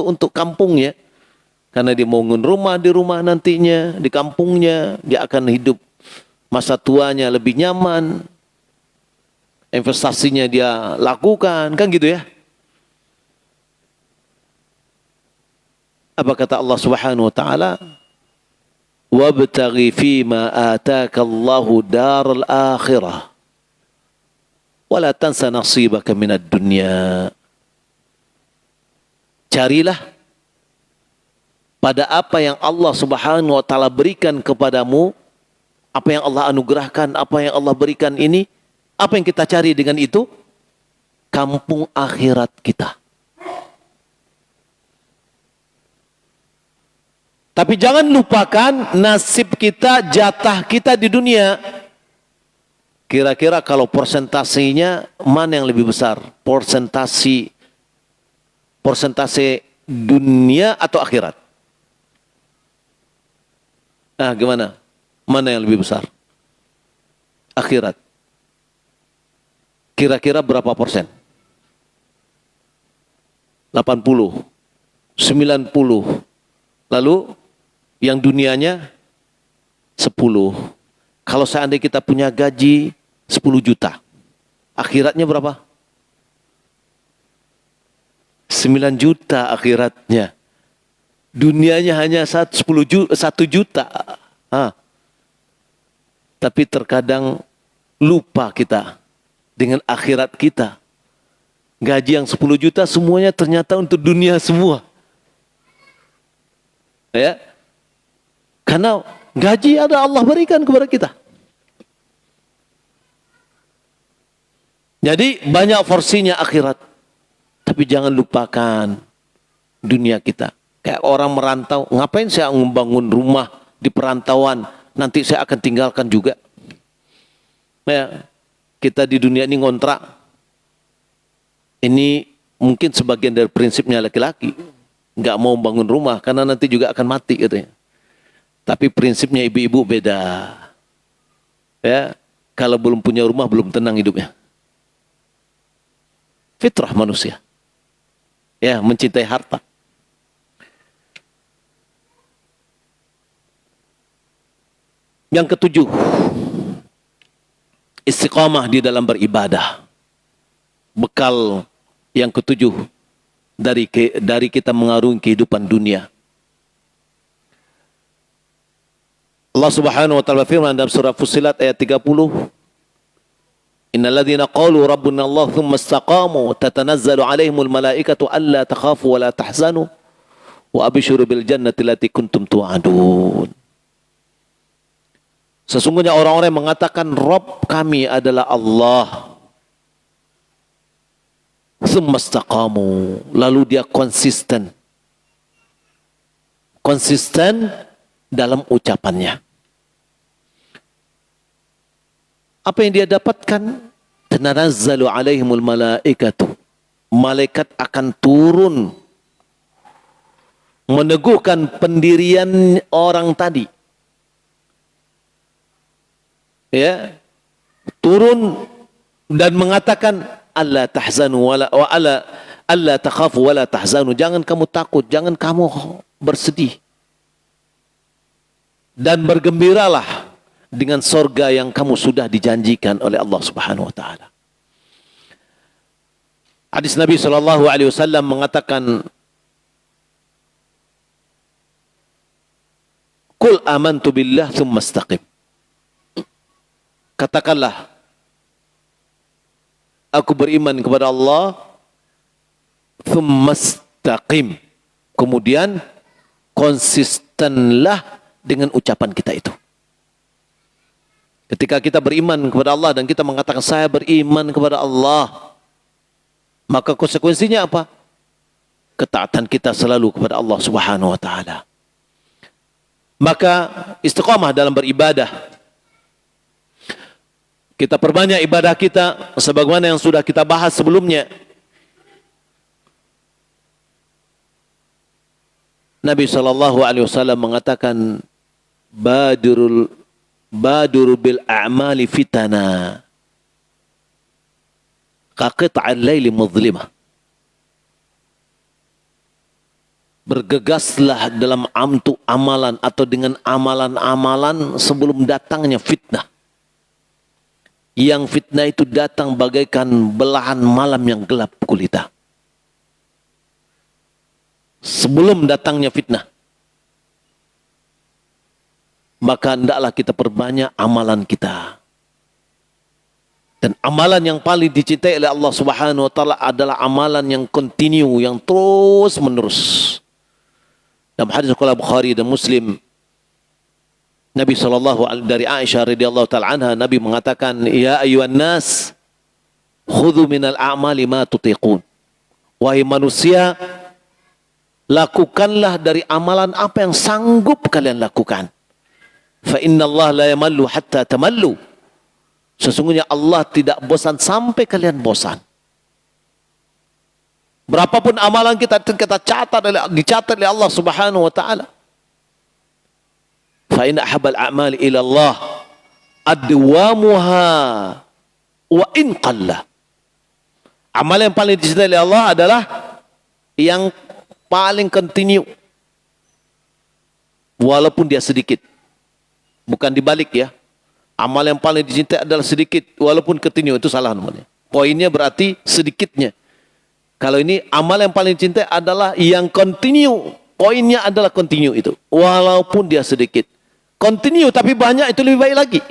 untuk kampungnya. Karena dia mau bangun rumah di rumah nantinya, di kampungnya, dia akan hidup masa tuanya lebih nyaman. Investasinya dia lakukan, kan gitu ya. Apa kata Allah Subhanahu wa taala? Wabtaghi fima ataka Allahu daral akhirah. Wala tansa nasibaka minad dunya. Carilah pada apa yang Allah Subhanahu wa taala berikan kepadamu, apa yang Allah anugerahkan, apa yang Allah berikan ini, apa yang kita cari dengan itu? Kampung akhirat kita. Tapi jangan lupakan nasib kita, jatah kita di dunia. Kira-kira kalau persentasenya mana yang lebih besar? Persentase dunia atau akhirat? Nah, gimana? Mana yang lebih besar? Akhirat. Kira-kira berapa persen? 80, 90. Lalu yang dunianya 10. Kalau seandainya kita punya gaji 10 juta. Akhiratnya berapa? 9 juta akhiratnya. Dunianya hanya 1 juta. Tapi terkadang lupa kita dengan akhirat kita. Gaji yang 10 juta semuanya ternyata untuk dunia semua. Ya. Karena gaji ada Allah berikan kepada kita. Jadi banyak porsinya akhirat. Tapi jangan lupakan dunia kita. Kayak orang merantau, ngapain saya membangun rumah di perantauan? Nanti saya akan tinggalkan juga. Ya, kita di dunia ini ngontrak. Ini mungkin sebagian dari prinsipnya laki-laki. Nggak mau bangun rumah karena nanti juga akan mati katanya. Tapi prinsipnya ibu-ibu beda. Ya, kalau belum punya rumah belum tenang hidupnya. Fitrah manusia. Ya, mencintai harta. Yang ketujuh, istiqamah di dalam beribadah. Bekal yang ketujuh dari kita mengarungi kehidupan dunia. Allah Subhanahu wa taala firman dalam surah Fussilat ayat 30, Innal ladzina qalu rabbuna Allah tsumma istaqamu tatanazzalu 'alaihimul malaikatu alla takhafu wa la tahzanu wa abshiru bil jannati allati kuntum tu'adun. Sesungguhnya orang-orang yang mengatakan Rabb kami adalah Allah, tsumma istaqamu, lalu dia konsisten dalam ucapannya. Apa yang dia dapatkan? Tanazzalu alaihimul malaikatu. Malaikat akan turun meneguhkan pendirian orang tadi. Ya. Turun dan mengatakan alla tahzanu alla takhafu wala tahzanu. Jangan kamu takut, jangan kamu bersedih. Dan bergembiralah dengan sorga yang kamu sudah dijanjikan oleh Allah Subhanahu wa taala. Hadis Nabi SAW mengatakan, Qul amantu billah thumma istaqim. katakanlah, aku beriman kepada Allah, tsumastaqim. Kemudian konsistenlah dengan ucapan kita itu. Ketika kita beriman kepada Allah dan kita mengatakan saya beriman kepada Allah, maka konsekuensinya apa? Ketaatan kita selalu kepada Allah Subhanahu wa taala. Maka istiqamah dalam beribadah. Kita perbanyak ibadah kita sebagaimana yang sudah kita bahas sebelumnya. Nabi SAW mengatakan baduru bil a'mali fitana ka qit'al laili mudhlimah. Bergegaslah dalam amalan atau dengan amalan-amalan sebelum datangnya fitnah. Yang fitnah itu datang bagaikan belahan malam yang gelap gulita. Sebelum datangnya fitnah, maka hendaklah kita perbanyak amalan kita. Dan amalan yang paling dicintai oleh Allah Subhanahu wa taala adalah amalan yang continue, yang terus menerus. Dalam hadis riwayat Bukhari dan Muslim, Nabi dari Aisyah radhiyallahu taala anha, Nabi mengatakan, "Ya ayyuhan nas, khudhu minal a'mali ma tutiqun." Wahai manusia, lakukanlah dari amalan apa yang sanggup kalian lakukan. Fa inna Allah la yamallu hatta tamallu. Sesungguhnya Allah tidak bosan sampai kalian bosan. Berapapun amalan kita dicatat oleh Allah Subhanahu wa taala. Fa inna ahabbal a'mali ila Allah adwamuha wa in qalla. Amal yang paling dicintai oleh Allah adalah yang paling continue walaupun dia sedikit. Bukan dibalik ya. Amal yang paling dicintai adalah sedikit walaupun continue, itu salah namanya. Poinnya berarti sedikitnya. Kalau ini amal yang paling dicintai adalah yang continue. Poinnya adalah continue itu. Walaupun dia sedikit. Continue tapi banyak, itu lebih baik lagi.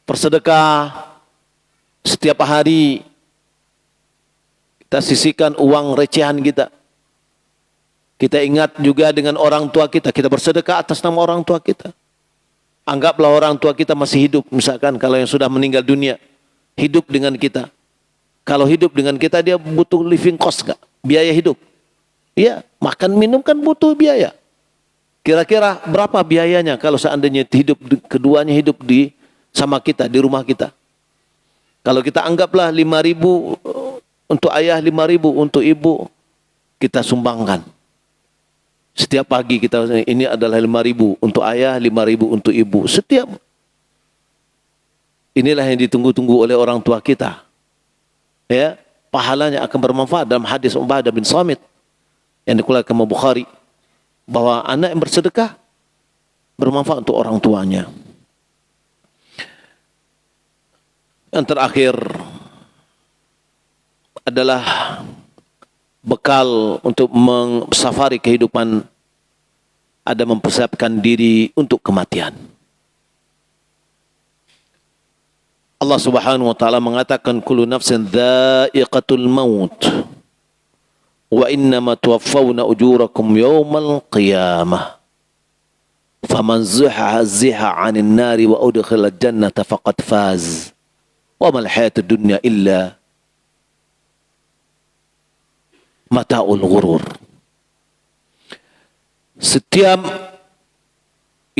Bersedekah setiap hari. Kita sisihkan uang recehan kita. Kita ingat juga dengan orang tua kita. Kita bersedekah atas nama orang tua kita. Anggaplah orang tua kita masih hidup. Misalkan kalau yang sudah meninggal dunia. Hidup dengan kita. Kalau hidup dengan kita, dia butuh living cost gak? Biaya hidup. Iya, makan minum kan butuh biaya. Kira-kira berapa biayanya kalau seandainya keduanya hidup sama kita, di rumah kita. Kalau kita anggaplah 5.000 untuk ayah, 5.000 untuk ibu, kita sumbangkan. Setiap pagi kita, ini adalah 5.000 untuk ayah, 5.000 untuk ibu. Setiap. Inilah yang ditunggu-tunggu oleh orang tua kita. Ya, pahalanya akan bermanfaat. Dalam hadis Ubadah bin Samit yang dikeluarkan oleh Bukhari, bahwa anak yang bersedekah bermanfaat untuk orang tuanya. Yang terakhir adalah bekal untuk mensafari kehidupan, ada mempersiapkan diri untuk kematian. Allah Subhanahu wa taala mengatakan kullu nafsin dha'iqatul maut wa innama tuwaffawna ujurakum yawmal qiyamah faman zuhziha 'anil nari wa udkhila jannata faqad faz wa mal hayatud dunya illa mata'ul ghurur. Setiap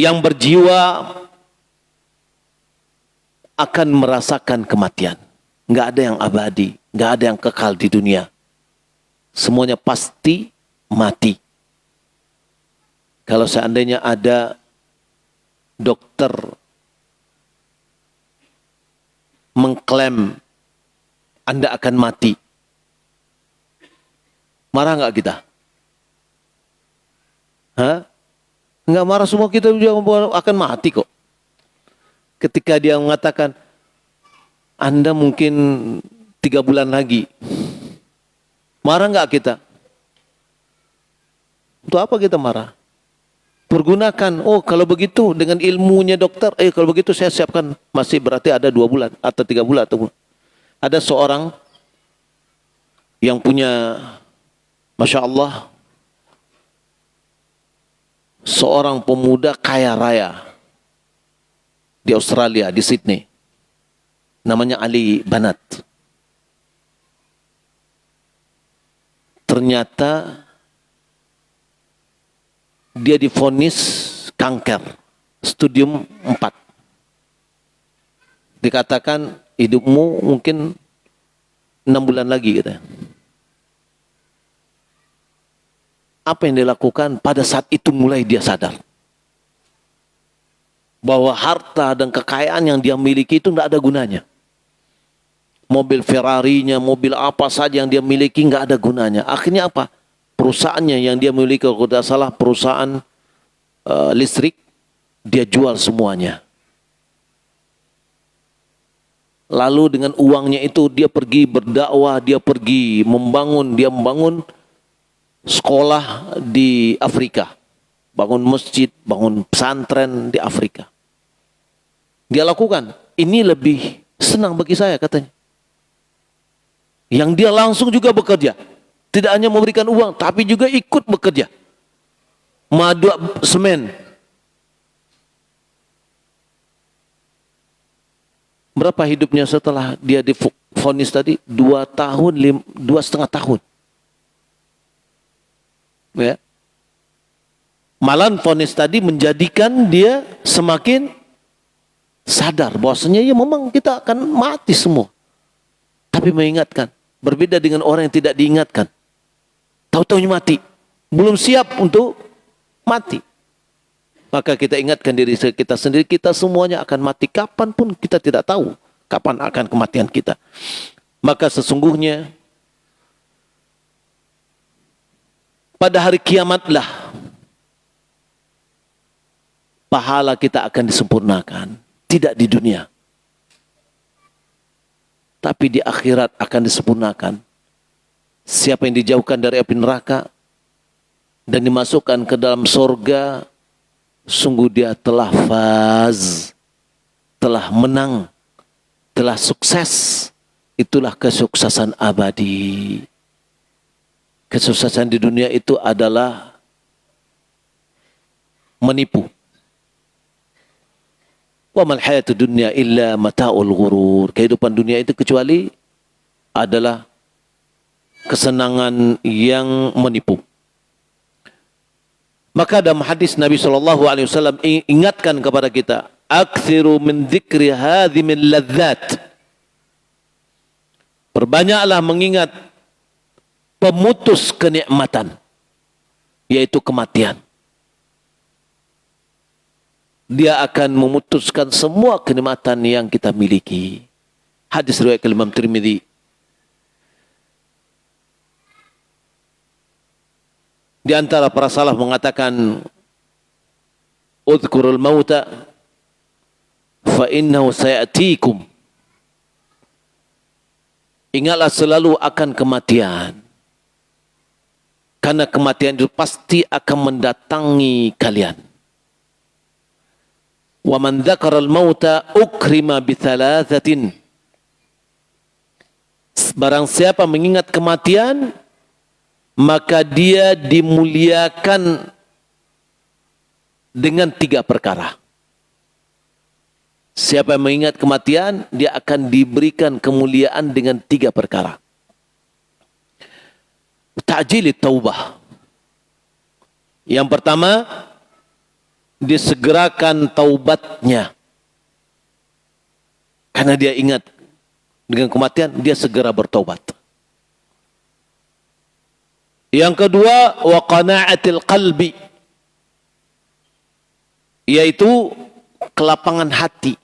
yang berjiwa akan merasakan kematian. Nggak ada yang abadi, nggak ada yang kekal di dunia. Semuanya pasti mati. Kalau seandainya ada dokter mengklaim Anda akan mati, marah nggak kita? Hah? Nggak marah, semua kita juga akan mati kok. Ketika dia mengatakan Anda mungkin 3 bulan lagi, marah nggak kita? Untuk apa kita marah? pergunakan. Oh, kalau begitu dengan ilmunya dokter, kalau begitu saya siapkan. Masih berarti ada 2 bulan atau 3 bulan atau ada seorang yang punya, Masya Allah, seorang pemuda kaya raya di Australia, di Sydney. Namanya Ali Banat. Ternyata dia divonis kanker stadium 4. Dikatakan hidupmu mungkin 6 bulan lagi gitu. Apa yang dilakukan? Pada saat itu mulai dia sadar bahwa harta dan kekayaan yang dia miliki itu tidak ada gunanya. Mobil Ferrari-nya, mobil apa saja yang dia miliki nggak ada gunanya. Akhirnya apa? Perusahaannya yang dia miliki, kalau tidak salah perusahaan listrik, dia jual semuanya. Lalu dengan uangnya itu dia pergi berdakwah, dia pergi membangun sekolah di Afrika. Bangun masjid, bangun pesantren di Afrika. Dia lakukan. Ini lebih senang bagi saya katanya. Yang dia langsung juga bekerja. Tidak hanya memberikan uang, tapi juga ikut bekerja. Madu semen. Berapa hidupnya setelah dia divonis tadi? 2 tahun, 2,5 tahun. Ya. Malahan vonis tadi menjadikan dia semakin sadar bahwasanya ya memang kita akan mati semua. Tapi mengingatkan, berbeda dengan orang yang tidak diingatkan. Tahu-tahunya mati. Belum siap untuk mati. Maka kita ingatkan diri kita sendiri, kita semuanya akan mati kapanpun, kita tidak tahu kapan akan kematian kita. Maka sesungguhnya pada hari kiamatlah pahala kita akan disempurnakan. Tidak di dunia, tapi di akhirat akan disempurnakan. Siapa yang dijauhkan dari api neraka dan dimasukkan ke dalam surga, sungguh dia telah faz, telah menang, telah sukses. Itulah kesuksesan abadi. Kesuksesan di dunia itu adalah menipu. Wa mal hayatud dunya illa mata'ul ghurur. Kehidupan dunia itu kecuali adalah kesenangan yang menipu. Maka dalam hadis Nabi SAW ingatkan kepada kita, aktsiru min dzikri hadhimil ladzat. Perbanyaklah mengingat pemutus kenikmatan, yaitu kematian. Dia akan memutuskan semua kenikmatan yang kita miliki. Hadis riwayat Imam Tirmidzi. Di antara para salaf mengatakan, "Udhkurul mauta fa innahu sayatikum." Ingatlah selalu akan kematian. Karena kematian itu pasti akan mendatangi kalian. Wa man dzakaral mauta ukrima bi thalathatin. Barang siapa mengingat kematian, maka dia dimuliakan dengan 3 perkara. Siapa yang mengingat kematian, dia akan diberikan kemuliaan dengan 3 perkara. Ta'jilit taubah. Yang pertama, disegerakan taubatnya. Karena dia ingat dengan kematian, dia segera bertaubat. Yang kedua, wa qana'atil qalbi, yaitu kelapangan hati,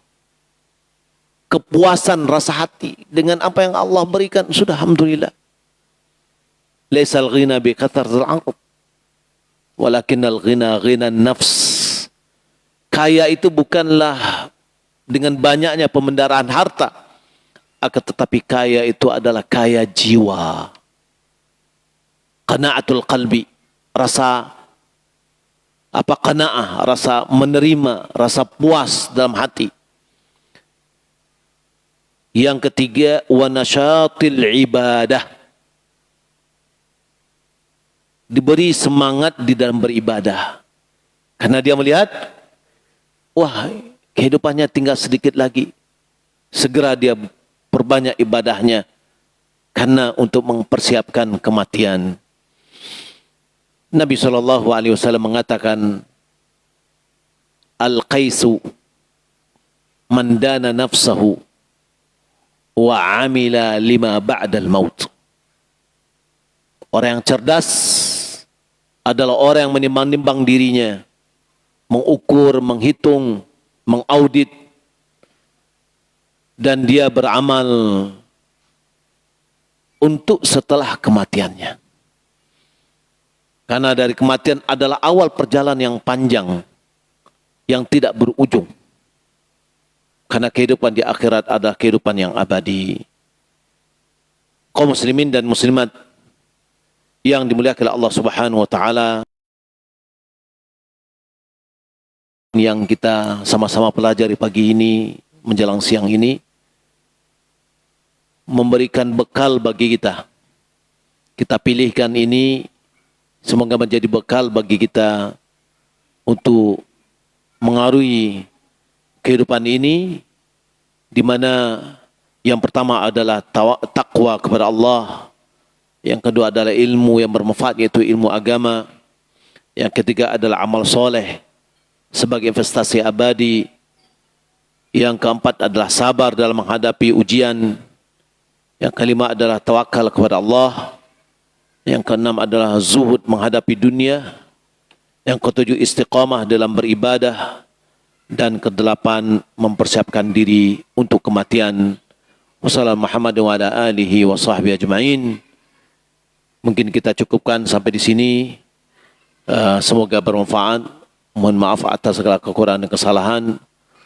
kepuasan rasa hati dengan apa yang Allah berikan, sudah alhamdulillah. Laisal ghina bi kathratil 'aqd, walakinnal ghina ghinan nafs. Kaya itu bukanlah dengan banyaknya pemendaraan harta, akan tetapi kaya itu adalah kaya jiwa. Qana'atul qalbi, rasa apa qanaah, rasa menerima, rasa puas dalam hati. Yang ketiga, wa nasyatil ibadah. Diberi semangat di dalam beribadah. Karena dia melihat, wah, kehidupannya tinggal sedikit lagi. Segera dia perbanyak ibadahnya. Karena untuk mempersiapkan kematian. Nabi SAW mengatakan, Al-Qaisu man dana nafsahu wa amila lima ba'dal maut. Orang yang cerdas adalah orang yang menimbang-nimbang dirinya, mengukur, menghitung, mengaudit, dan dia beramal untuk setelah kematiannya. Karena dari kematian adalah awal perjalanan yang panjang, yang tidak berujung. Karena kehidupan di akhirat adalah kehidupan yang abadi. Kaum muslimin dan muslimat yang dimuliakan oleh Allah Subhanahu wa taala, yang kita sama-sama pelajari pagi ini menjelang siang ini, memberikan bekal bagi kita. Kita pilihkan ini semoga menjadi bekal bagi kita untuk mengaruhi kehidupan ini, di mana yang pertama adalah takwa kepada Allah, yang kedua adalah ilmu yang bermanfaat yaitu ilmu agama, yang ketiga adalah amal soleh sebagai investasi abadi, yang keempat adalah sabar dalam menghadapi ujian, yang kelima adalah tawakal kepada Allah, yang keenam adalah zuhud menghadapi dunia, yang ketujuh istiqamah dalam beribadah, dan kedelapan mempersiapkan diri untuk kematian. Wassalamualaikum warahmatullahi wa ala alihi wa sahbihi ajma'in. Mungkin kita cukupkan sampai di sini. Semoga bermanfaat. Mohon maaf atas segala kekurangan dan kesalahan.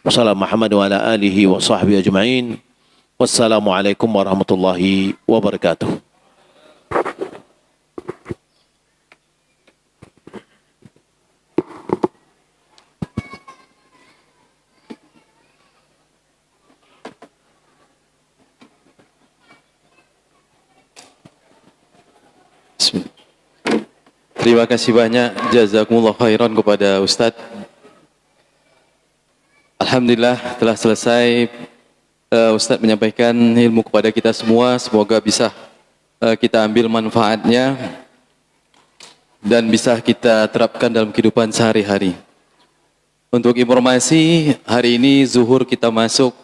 Wassalamualaikum warahmatullahi wa ala alihi wa sahbihi ajma'in. Wassalamualaikum warahmatullahi wabarakatuh. Terima kasih banyak, jazakumullah khairan kepada Ustadz. Alhamdulillah telah selesai Ustadz menyampaikan ilmu kepada kita semua. Semoga bisa kita ambil manfaatnya dan bisa kita terapkan dalam kehidupan sehari-hari. Untuk informasi, hari ini zuhur kita masuk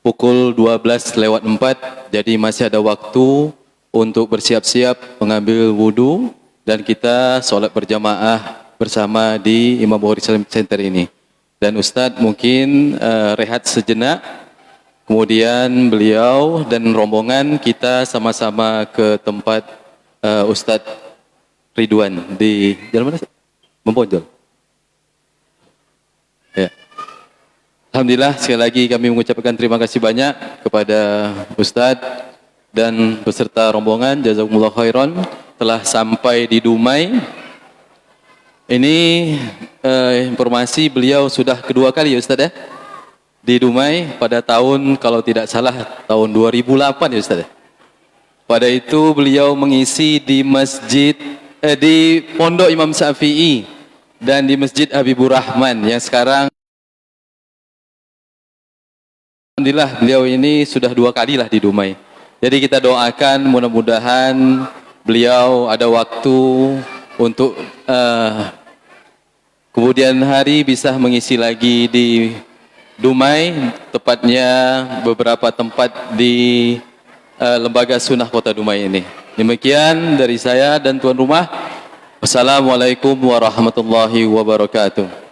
pukul 12:04, jadi masih ada waktu untuk bersiap-siap mengambil wudu dan kita sholat berjamaah bersama di Imam Bukhari Islamic Center ini. Dan Ustadz mungkin rehat sejenak, kemudian beliau dan rombongan kita sama-sama ke tempat Ustadz Ridwan di jalan mana? Membonjol. Ya. Alhamdulillah sekali lagi kami mengucapkan terima kasih banyak kepada Ustadz dan beserta rombongan, jazakumullah khairan, telah sampai di Dumai. Ini informasi beliau sudah kedua kali ya Ustaz ya, di Dumai pada tahun, kalau tidak salah, tahun 2008 ya Ustaz ya. Pada itu beliau mengisi di masjid, di Pondok Imam Syafi'i dan di Masjid Habibur Rahman yang sekarang, alhamdulillah beliau ini sudah dua kali lah di Dumai. Jadi kita doakan mudah-mudahan beliau ada waktu untuk kemudian hari bisa mengisi lagi di Dumai, tepatnya beberapa tempat di Lembaga Sunnah Kota Dumai ini. Demikian dari saya dan tuan rumah. Wassalamualaikum warahmatullahi wabarakatuh.